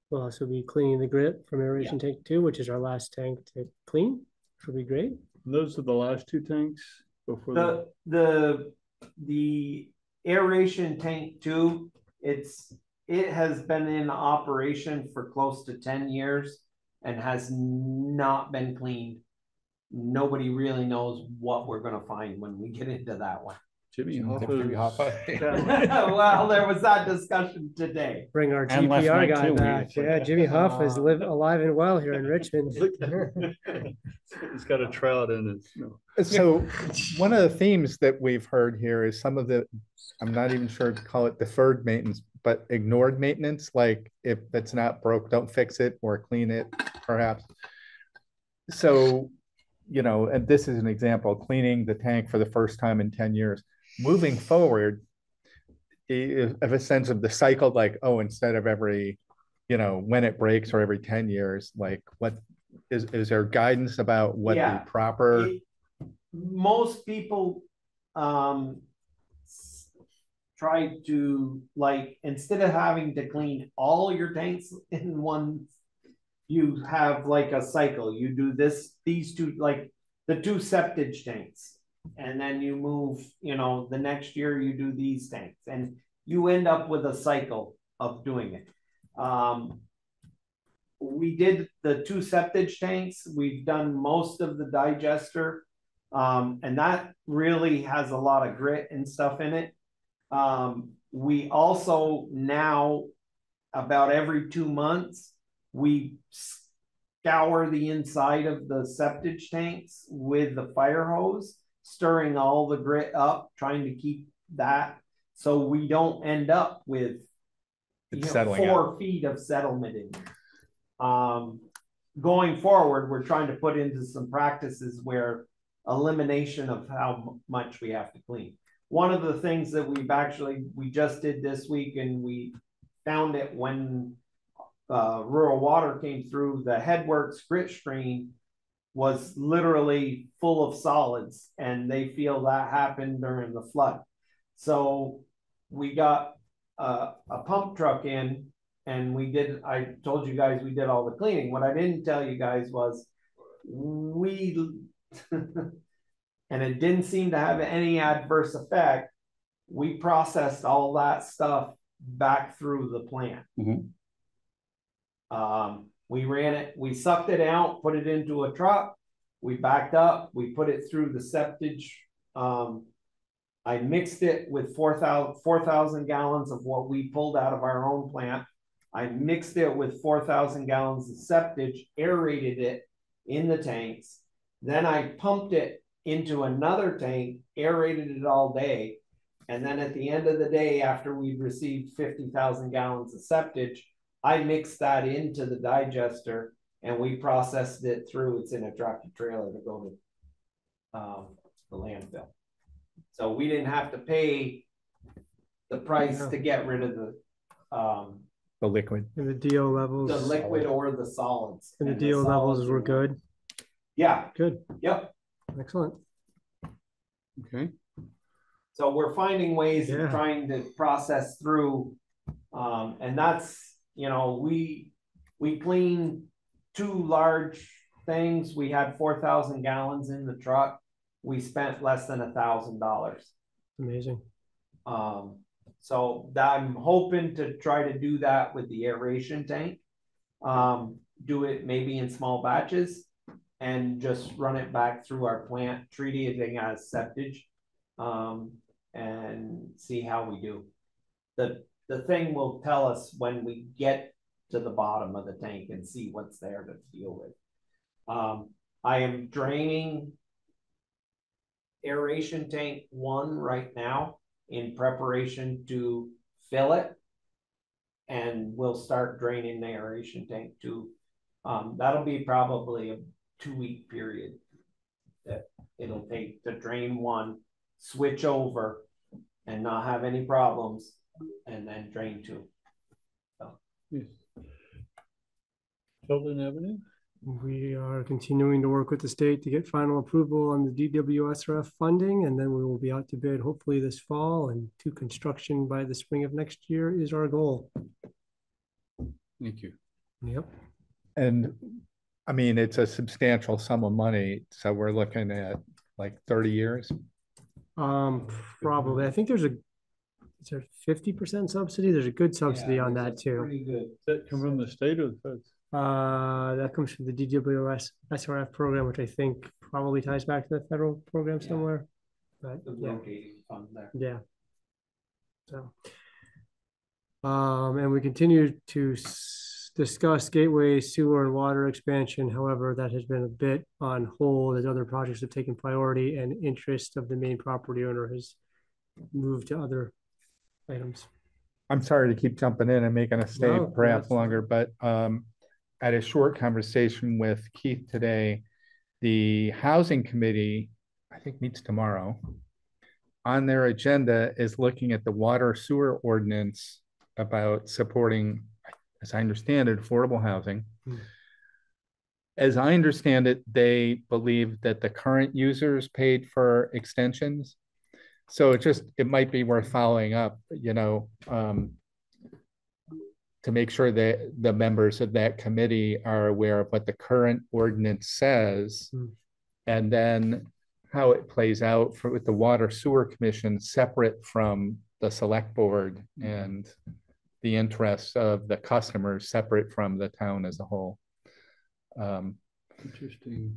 We'll also be cleaning the grit from aeration tank 2, which is our last tank to clean, which will be great. those are the last 2 tanks before The aeration tank 2, it has been in operation for close to 10 years and has not been cleaned. Nobody really knows what we're going to find when we get into that one. Jimmy Jimmy Hoffa. Hoffa. Well, there was that discussion today. Bring our And last GPR night, guy too, back. Yeah, Jimmy Huff is alive and well here in Richmond. He's got a trout in his. So one of the themes that we've heard here is some of the, I'm not even sure to call it deferred maintenance, but ignored maintenance, like if it's not broke, don't fix it or clean it, perhaps. So, you know, and this is an example, cleaning the tank for the first time in 10 years. Moving forward, of a sense of the cycle, like, oh, instead of every, you know, when it breaks or every 10 years, like what is there guidance about what the proper? Most people try to, like, instead of having to clean all your tanks in one, you have like a cycle. You do these 2, like the 2 septage tanks. And then you move, you know, the next year you do these tanks, and you end up with a cycle of doing it. We did the 2 septage tanks. We've done most of the digester, and that really has a lot of grit and stuff in it. We also now, about every 2 months, we scour the inside of the septage tanks with the fire hose, stirring all the grit up, trying to keep that so we don't end up with 4 feet of settlement in there. Going forward, we're trying to put into some practices where elimination of how much we have to clean. One of the things that we just did this week, and we found it when rural water came through, the Headworks grit screen was literally full of solids, and they feel that happened during the flood. So we got a pump truck in, and I told you guys we did all the cleaning. What I didn't tell you guys was and it didn't seem to have any adverse effect. We processed all that stuff back through the plant. Mm-hmm. We ran it, we sucked it out, put it into a truck, we backed up, we put it through the septage. I mixed it with 4,000 gallons of what we pulled out of our own plant. I mixed it with 4,000 gallons of septage, aerated it in the tanks. Then I pumped it into another tank, aerated it all day. And then at the end of the day, after we'd received 50,000 gallons of septage, I mixed that into the digester and we processed it through. It's in a tractor trailer to go to the landfill. So we didn't have to pay the price to get rid of The liquid. And the DO levels. the liquid or the solids. And the DO levels were good. Yeah. Good. Yep. Excellent. Okay. So we're finding ways Yeah. of trying to process through, and that's, you know, we cleaned 2 large things. We had 4,000 gallons in the truck. We spent less than $1,000. Amazing. So I'm hoping to try to do that with the aeration tank. Do it maybe in small batches and just run it back through our plant, treat it as septage, and see how we do. The thing will tell us when we get to the bottom of the tank and see what's there to deal with. I am draining aeration tank 1 right now in preparation to fill it, and we'll start draining the aeration tank 2. That'll be probably a 2-week period that it'll take to drain 1, switch over and not have any problems, and then drain 2. So. Yes. Tilden Avenue? We are continuing to work with the state to get final approval on the DWSRF funding, and then we will be out to bid hopefully this fall and to construction by the spring of next year is our goal. Thank you. Yep. And I mean, it's a substantial sum of money. So we're looking at like 30 years. Probably. I think there's a 50% subsidy. There's a good subsidy on that too. Pretty good. Does that come from the state or the feds? That comes from the DWS SRF program, which I think probably ties back to the federal program somewhere. But The yeah. rotating fund there. Yeah. So, and we continue to discuss gateway sewer and water expansion. However, that has been a bit on hold as other projects have taken priority and interest of the main property owner has moved to other items. I'm sorry to keep jumping in and making us stay perhaps longer, but I had a short conversation with Keith today. The housing committee, I think, meets tomorrow. On their agenda is looking at the water sewer ordinance about supporting, as I understand it, affordable housing. As I understand it, they believe that the current users paid for extensions. So it might be worth following up, you know, to make sure that the members of that committee are aware of what the current ordinance says, and then how it plays out with the Water Sewer Commission separate from the select board and the interests of the customers separate from the town as a whole. Interesting.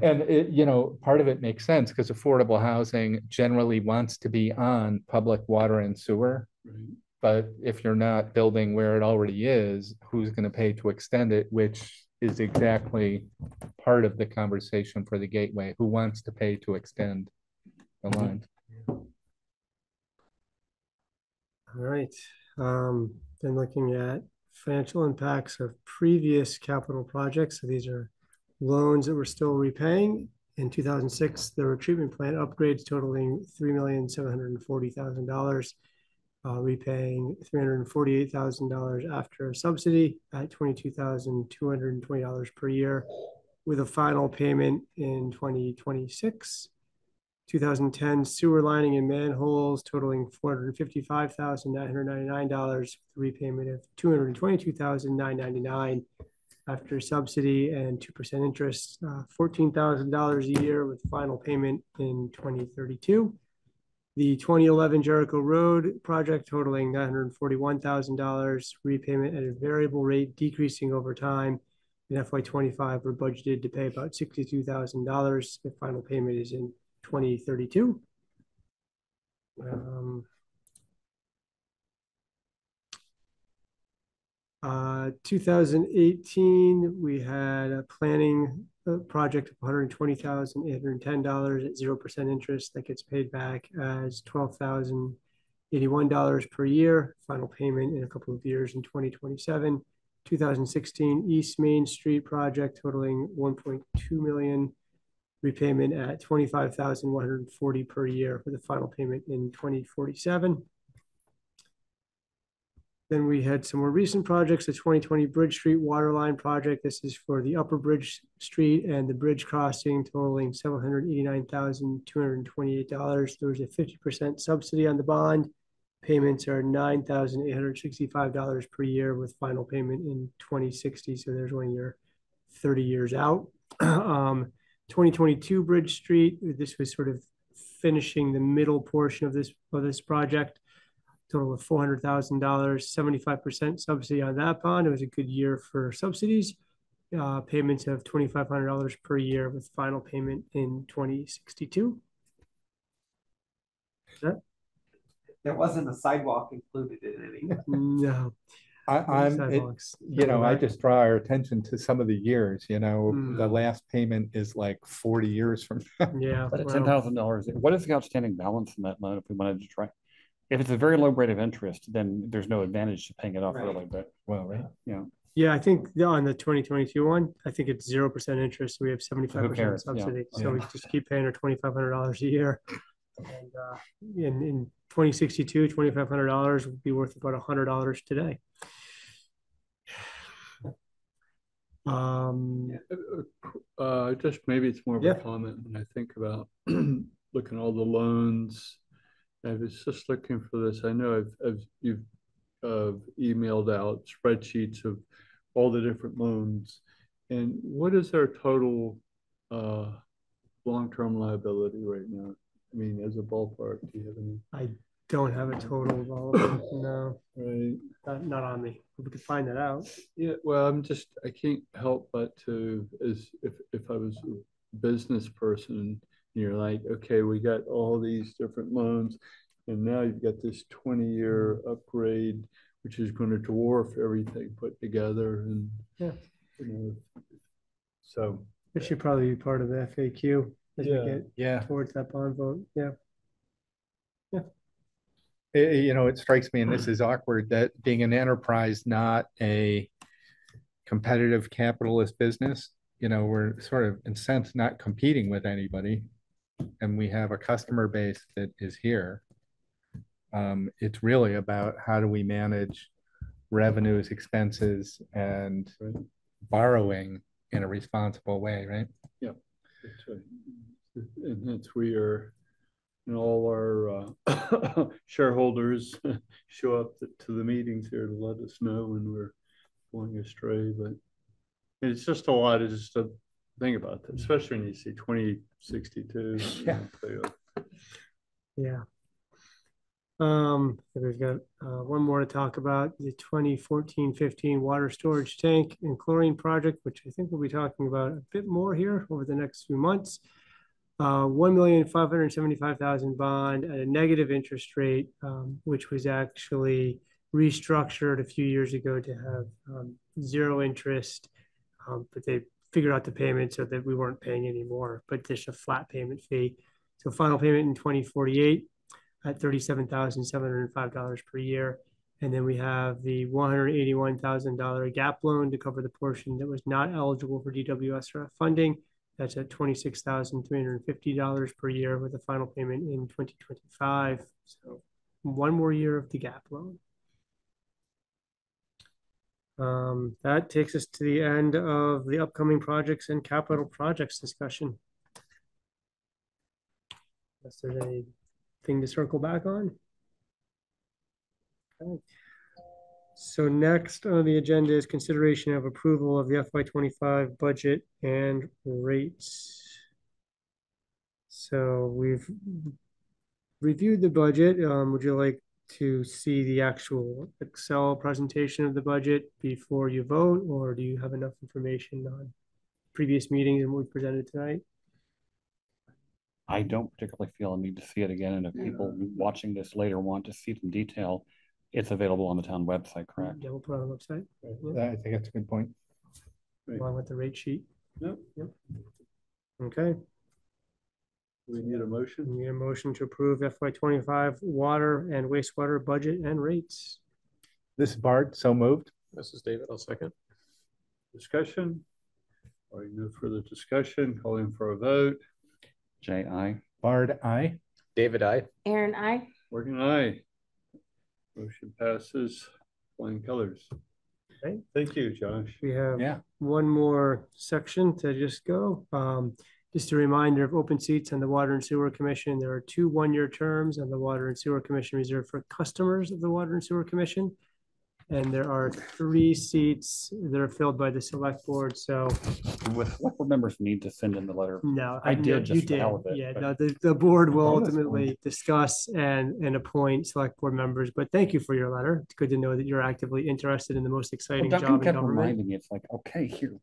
And you know, part of it makes sense because affordable housing generally wants to be on public water and sewer. Right. But if you're not building where it already is, who's going to pay to extend it, which is exactly part of the conversation for the gateway. Who wants to pay to extend the line? All right. Then looking at financial impacts of previous capital projects. So these are loans that we're still repaying. In 2006, there were treatment plant upgrades totaling $3,740,000. Repaying $348,000 after a subsidy at $22,220 per year, with a final payment in 2026. 2010 sewer lining and manholes totaling $455,999, repayment of $222,999 after subsidy and 2% interest, $14,000 a year with final payment in 2032. The 2011 Jericho Road project totaling $941,000, repayment at a variable rate decreasing over time. In FY25, we're budgeted to pay about $62,000. The final payment is in 2032. 2018, we had a planning project of $120,810 at 0% interest that gets paid back as $12,800 $81 per year, final payment in a couple of years in 2027. 2016 East Main Street project totaling 1.2 million, repayment at 25,140 per year with a final payment in 2047. Then we had some more recent projects, the 2020 Bridge Street Waterline project. This is for the Upper Bridge Street and the bridge crossing totaling $789,228. There was a 50% subsidy on the bond. Payments are $9,865 per year with final payment in 2060. So there's 1 year, 30 years out. 2022 Bridge Street. This was sort of finishing the middle portion of this project. Total of $400,000, 75% subsidy on that bond. It was a good year for subsidies. Payments of $2,500 per year with final payment in 2062. There wasn't a sidewalk included in any. No. I just draw our attention to some of the years, the last payment is like 40 years from now. Yeah. But $10,000. What is the outstanding balance in that loan if we wanted to try? If it's a very low rate of interest, then there's no advantage to paying it off early. But right. Yeah, I think on the 2022 one, I think it's 0% interest. We have 75% subsidy. So we just keep paying her $2,500 a year. And in 2062, $2,500 would be worth about $100 today. Just maybe it's more of a comment when I think about looking at all the loans. I was just looking for this. I know you've emailed out spreadsheets of all the different loans, and what is our total long-term liability right now? I mean, as a ballpark, do you have any? I don't have a total of all of them. No, right? Not on me. We could find that out. Yeah. Well, I can't help but to, as if I was a business person. You're like, okay, we got all these different loans, and now you've got this 20-year upgrade, which is going to dwarf everything put together. And so it should probably be part of the FAQ as we get towards that bond vote. Yeah. It strikes me, and this is awkward, that being an enterprise, not a competitive capitalist business, we're sort of, in a sense, not competing with anybody. And we have a customer base that is here. It's really about how do we manage revenues, expenses, and borrowing in a responsible way, right? Yeah, that's right. And that's we are, all our shareholders show up to the meetings here to let us know when we're going astray. But it's just a lot of just a thing about that, especially when you see 2062. Yeah. We've got one more to talk about, the 2014-15 water storage tank and chlorine project, which I think we'll be talking about a bit more here over the next few months. $1,575,000 bond at a negative interest rate, which was actually restructured a few years ago to have zero interest, but they figured out the payment so that we weren't paying anymore, but just a flat payment fee. So final payment in 2048 at $37,705 per year. And then we have the $181,000 gap loan to cover the portion that was not eligible for DWSRF funding. That's at $26,350 per year with a final payment in 2025. So 1 more year of the gap loan. That takes us to the end of the upcoming projects and capital projects discussion. Unless there's anything to circle back on. Okay. So next on the agenda is consideration of approval of the FY25 budget and rates. So we've reviewed the budget. Would you like to see the actual Excel presentation of the budget before you vote, or do you have enough information on previous meetings and what we presented tonight? I don't particularly feel a need to see it again, and if people watching this later want to see it in detail, it's available on the town website, correct? Yeah, we'll put it on the website. I think that's a good point. Along with the rate sheet. Yep. Okay. We need a motion. We need a motion to approve FY25 water and wastewater budget and rates. This is Bart, so moved. This is David, I'll second. Discussion? Or no further discussion? Calling for a vote. J.I. Bard, aye. David, I. Aaron, I. Morgan, aye. Motion passes. Flying colors. Okay. Thank you, Josh. We have Yeah. one more section to just go. Just a reminder of open seats on the Water and Sewer Commission. There are 2 one-year terms on the Water and Sewer Commission reserved for customers of the Water and Sewer Commission. And there are 3 seats that are filled by the select board. So With select board members need to send in the letter. no, I did no, just you for the did. hell of it, Yeah, but- no, the board will Oh, that's ultimately discuss and appoint select board members. But thank you for your letter. It's good to know that you're actively interested in the most Well, exciting Duncan job in kept government. reminding me, it's like, okay, here.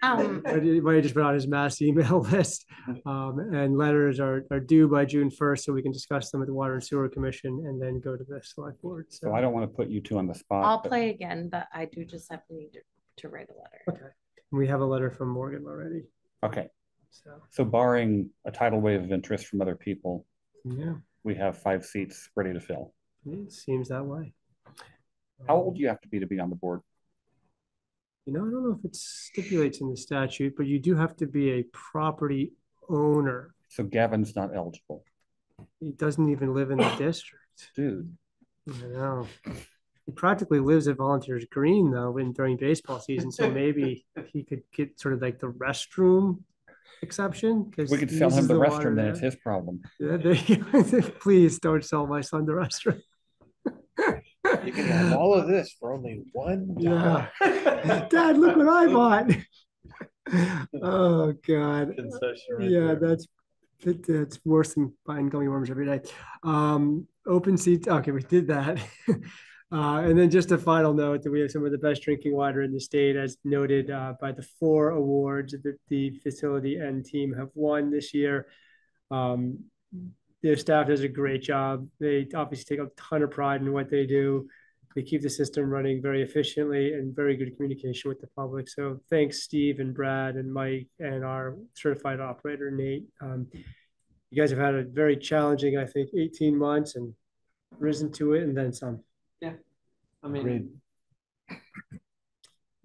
Everybody just put on his mass email list. And letters are due by June 1st, so we can discuss them at the Water and Sewer Commission and then go to the select board. So I don't want to put you two on the spot. I'll but- play again, but I do just have to need to write a letter. Okay. We have a letter from Morgan already. Okay, So, so barring a tidal wave of interest from other people, yeah, we have 5 seats ready to fill. it seems that way. How old do you have to be on the board? I don't know if it stipulates in the statute, but you do have to be a property owner. So Gavin's not eligible. He doesn't even live in the district. Dude, I know. He practically lives at Volunteers Green though, during baseball season. So maybe he could get sort of like the restroom exception. Because we could sell him the restroom, then it's his problem. Yeah, please don't sell my son the restroom. You can have all of this for only $1. Yeah. Dad, look what I bought. Oh God. Concession right Yeah, there. that's worse than buying gummy worms every day. Open seats. Okay, we did that. And then just a final note that we have some of the best drinking water in the state, as noted by the 4 awards that the facility and team have won this year. Their staff does a great job. They obviously take a ton of pride in what they do. They keep the system running very efficiently and very good communication with the public. So thanks, Steve and Brad and Mike and our certified operator, Nate. You guys have had a very challenging, I think, 18 months and risen to it and then some. Yeah. I mean,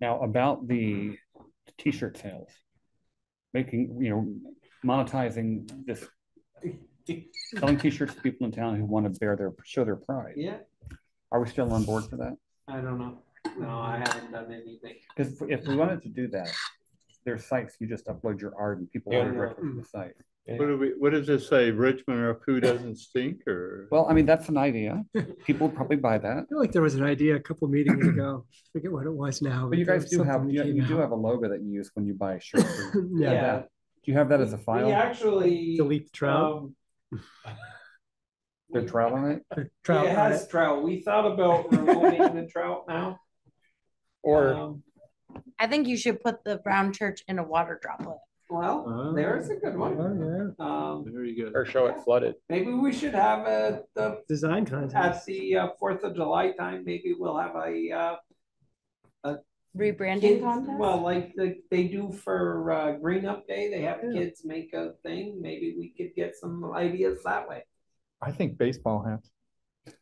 Now about the t-shirt sales, monetizing this, selling t-shirts to people in town who want to show their pride. yeah, Are we still on board for that? I don't know. No, I haven't done anything. Because if we wanted to do that, there's sites you just upload your art and people Yeah. order directly from the site. What does it say? Richmond, our food doesn't stink, or? Well, I mean, that's an idea. People would probably buy that. I feel like there was an idea a couple meetings ago. I forget what it was now. But you there guys was do have, something that you came do out. have a logo that you use when you buy shirts. Yeah. Do you have that as a We file? actually Delete the trout. There's trout on it? The trout. It has trout. We thought about removing the trout now. Or I think you should put the brown church in a water droplet. Well, there's a good one. Oh, yeah. There you go. or show it flooded. Maybe we should have the Design at contest. the 4th of July time. Maybe we'll have a Rebranding kids, contest? well, like they do for Green Up Day. They have kids make a thing. Maybe we could get some ideas that way. I think baseball hats.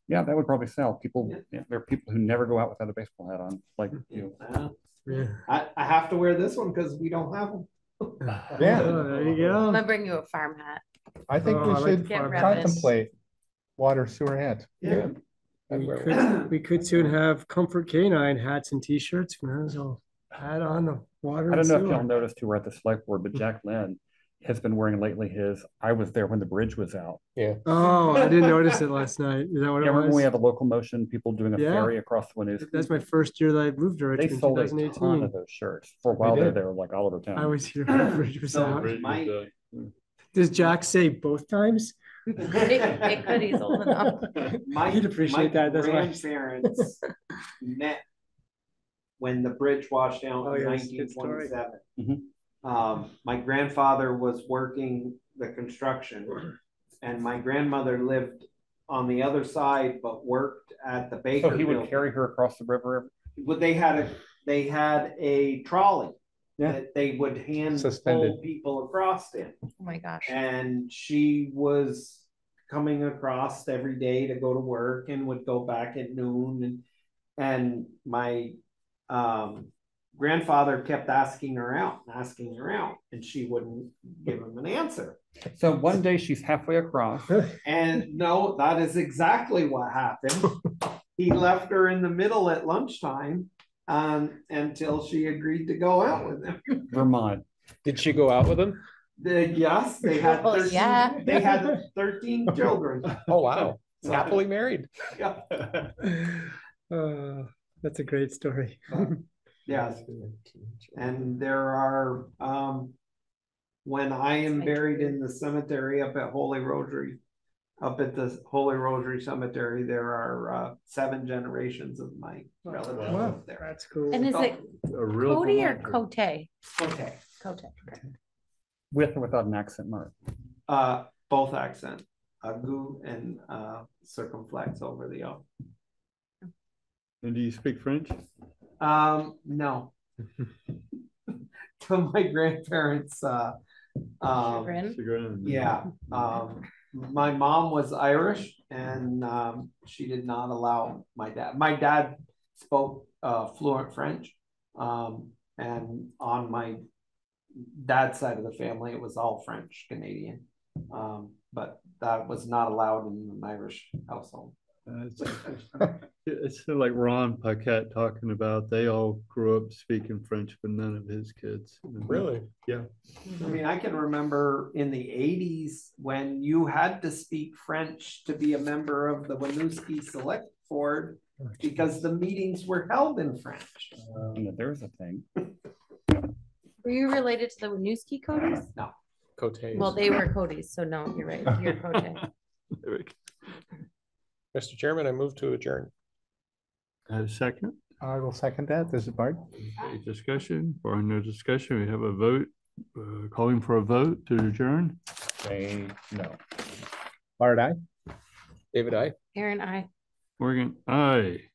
Yeah, that would probably sell. People, Yeah. there are people who never go out without a baseball hat on, like you. Yeah. I have to wear this one because we don't have them. Yeah. Oh, there you I'm go. gonna bring you a farm hat. I think Oh, we I like should the farm hat. contemplate water sewer hats. Yeah. We could soon have Comfort Canine hats and t-shirts. So hat on the water. I and don't know if sewer. y'all noticed who were at the select board, but Jack Lynn has been wearing lately I was there when the bridge was out. Oh, I didn't notice it last night. Is that what Yeah, it remember when we was? had the local motion, people doing a Yeah. ferry across the Winooski? That's my first year that I moved to They Richmond, sold a ton 2018. of those shirts. For a while did. they were like all over town. I was here when the bridge was No, out. Bridge Mike. was, Does Jack say both times? It could, he's old enough. He'd appreciate that, that's why. grandparents met when the bridge washed down Oh, in yes, good story. 1927. My grandfather was working the construction, and my grandmother lived on the other side, but worked at the baker. So he would building. carry her across the river. Well, they had a trolley that they would hand Suspended. pull people across in. Oh my gosh. And she was coming across every day to go to work and would go back at noon. And my grandfather kept asking her out, and she wouldn't give him an answer. So one day she's halfway across. And no, that is exactly what happened. He left her in the middle at lunchtime until she agreed to go out with him. Vermont. Did she go out with him? Yes, they had 13, they had 13 children. Oh, wow. Happily married. Yeah. That's a great story. Yes. And there are, when I am buried in the cemetery up at Holy Rosary, up at the Holy Rosary Cemetery, there are 7 generations of my relatives up there. That's cool. And is it A real Cody or Vermont. Cote? Okay. Cote. With or without an accent mark. Both accent, agu and circumflex over the O. And do you speak French? No. To my grandparents, Chagrin? Chagrin. yeah. My mom was Irish, and she did not allow my dad. My dad spoke fluent French, and on my dad's side of the family, it was all French Canadian. But that was not allowed in an Irish household. It's like Ron Paquette talking about they all grew up speaking French, but none of his kids. Really? Yeah. I mean, I can remember in the 80s when you had to speak French to be a member of the Winooski Select Board because the meetings were held in French. There's a thing. Were you related to the Winooski Codys? No. Cotes. Well, they were Codys, so no, you're right. You're Cote. Mr. Chairman, I move to adjourn. A second. I will second that. This is Bart. Okay, discussion or no discussion? We have a vote, calling for a vote to adjourn. Say no. Bart, aye. David, aye. Aaron, I. Morgan, aye.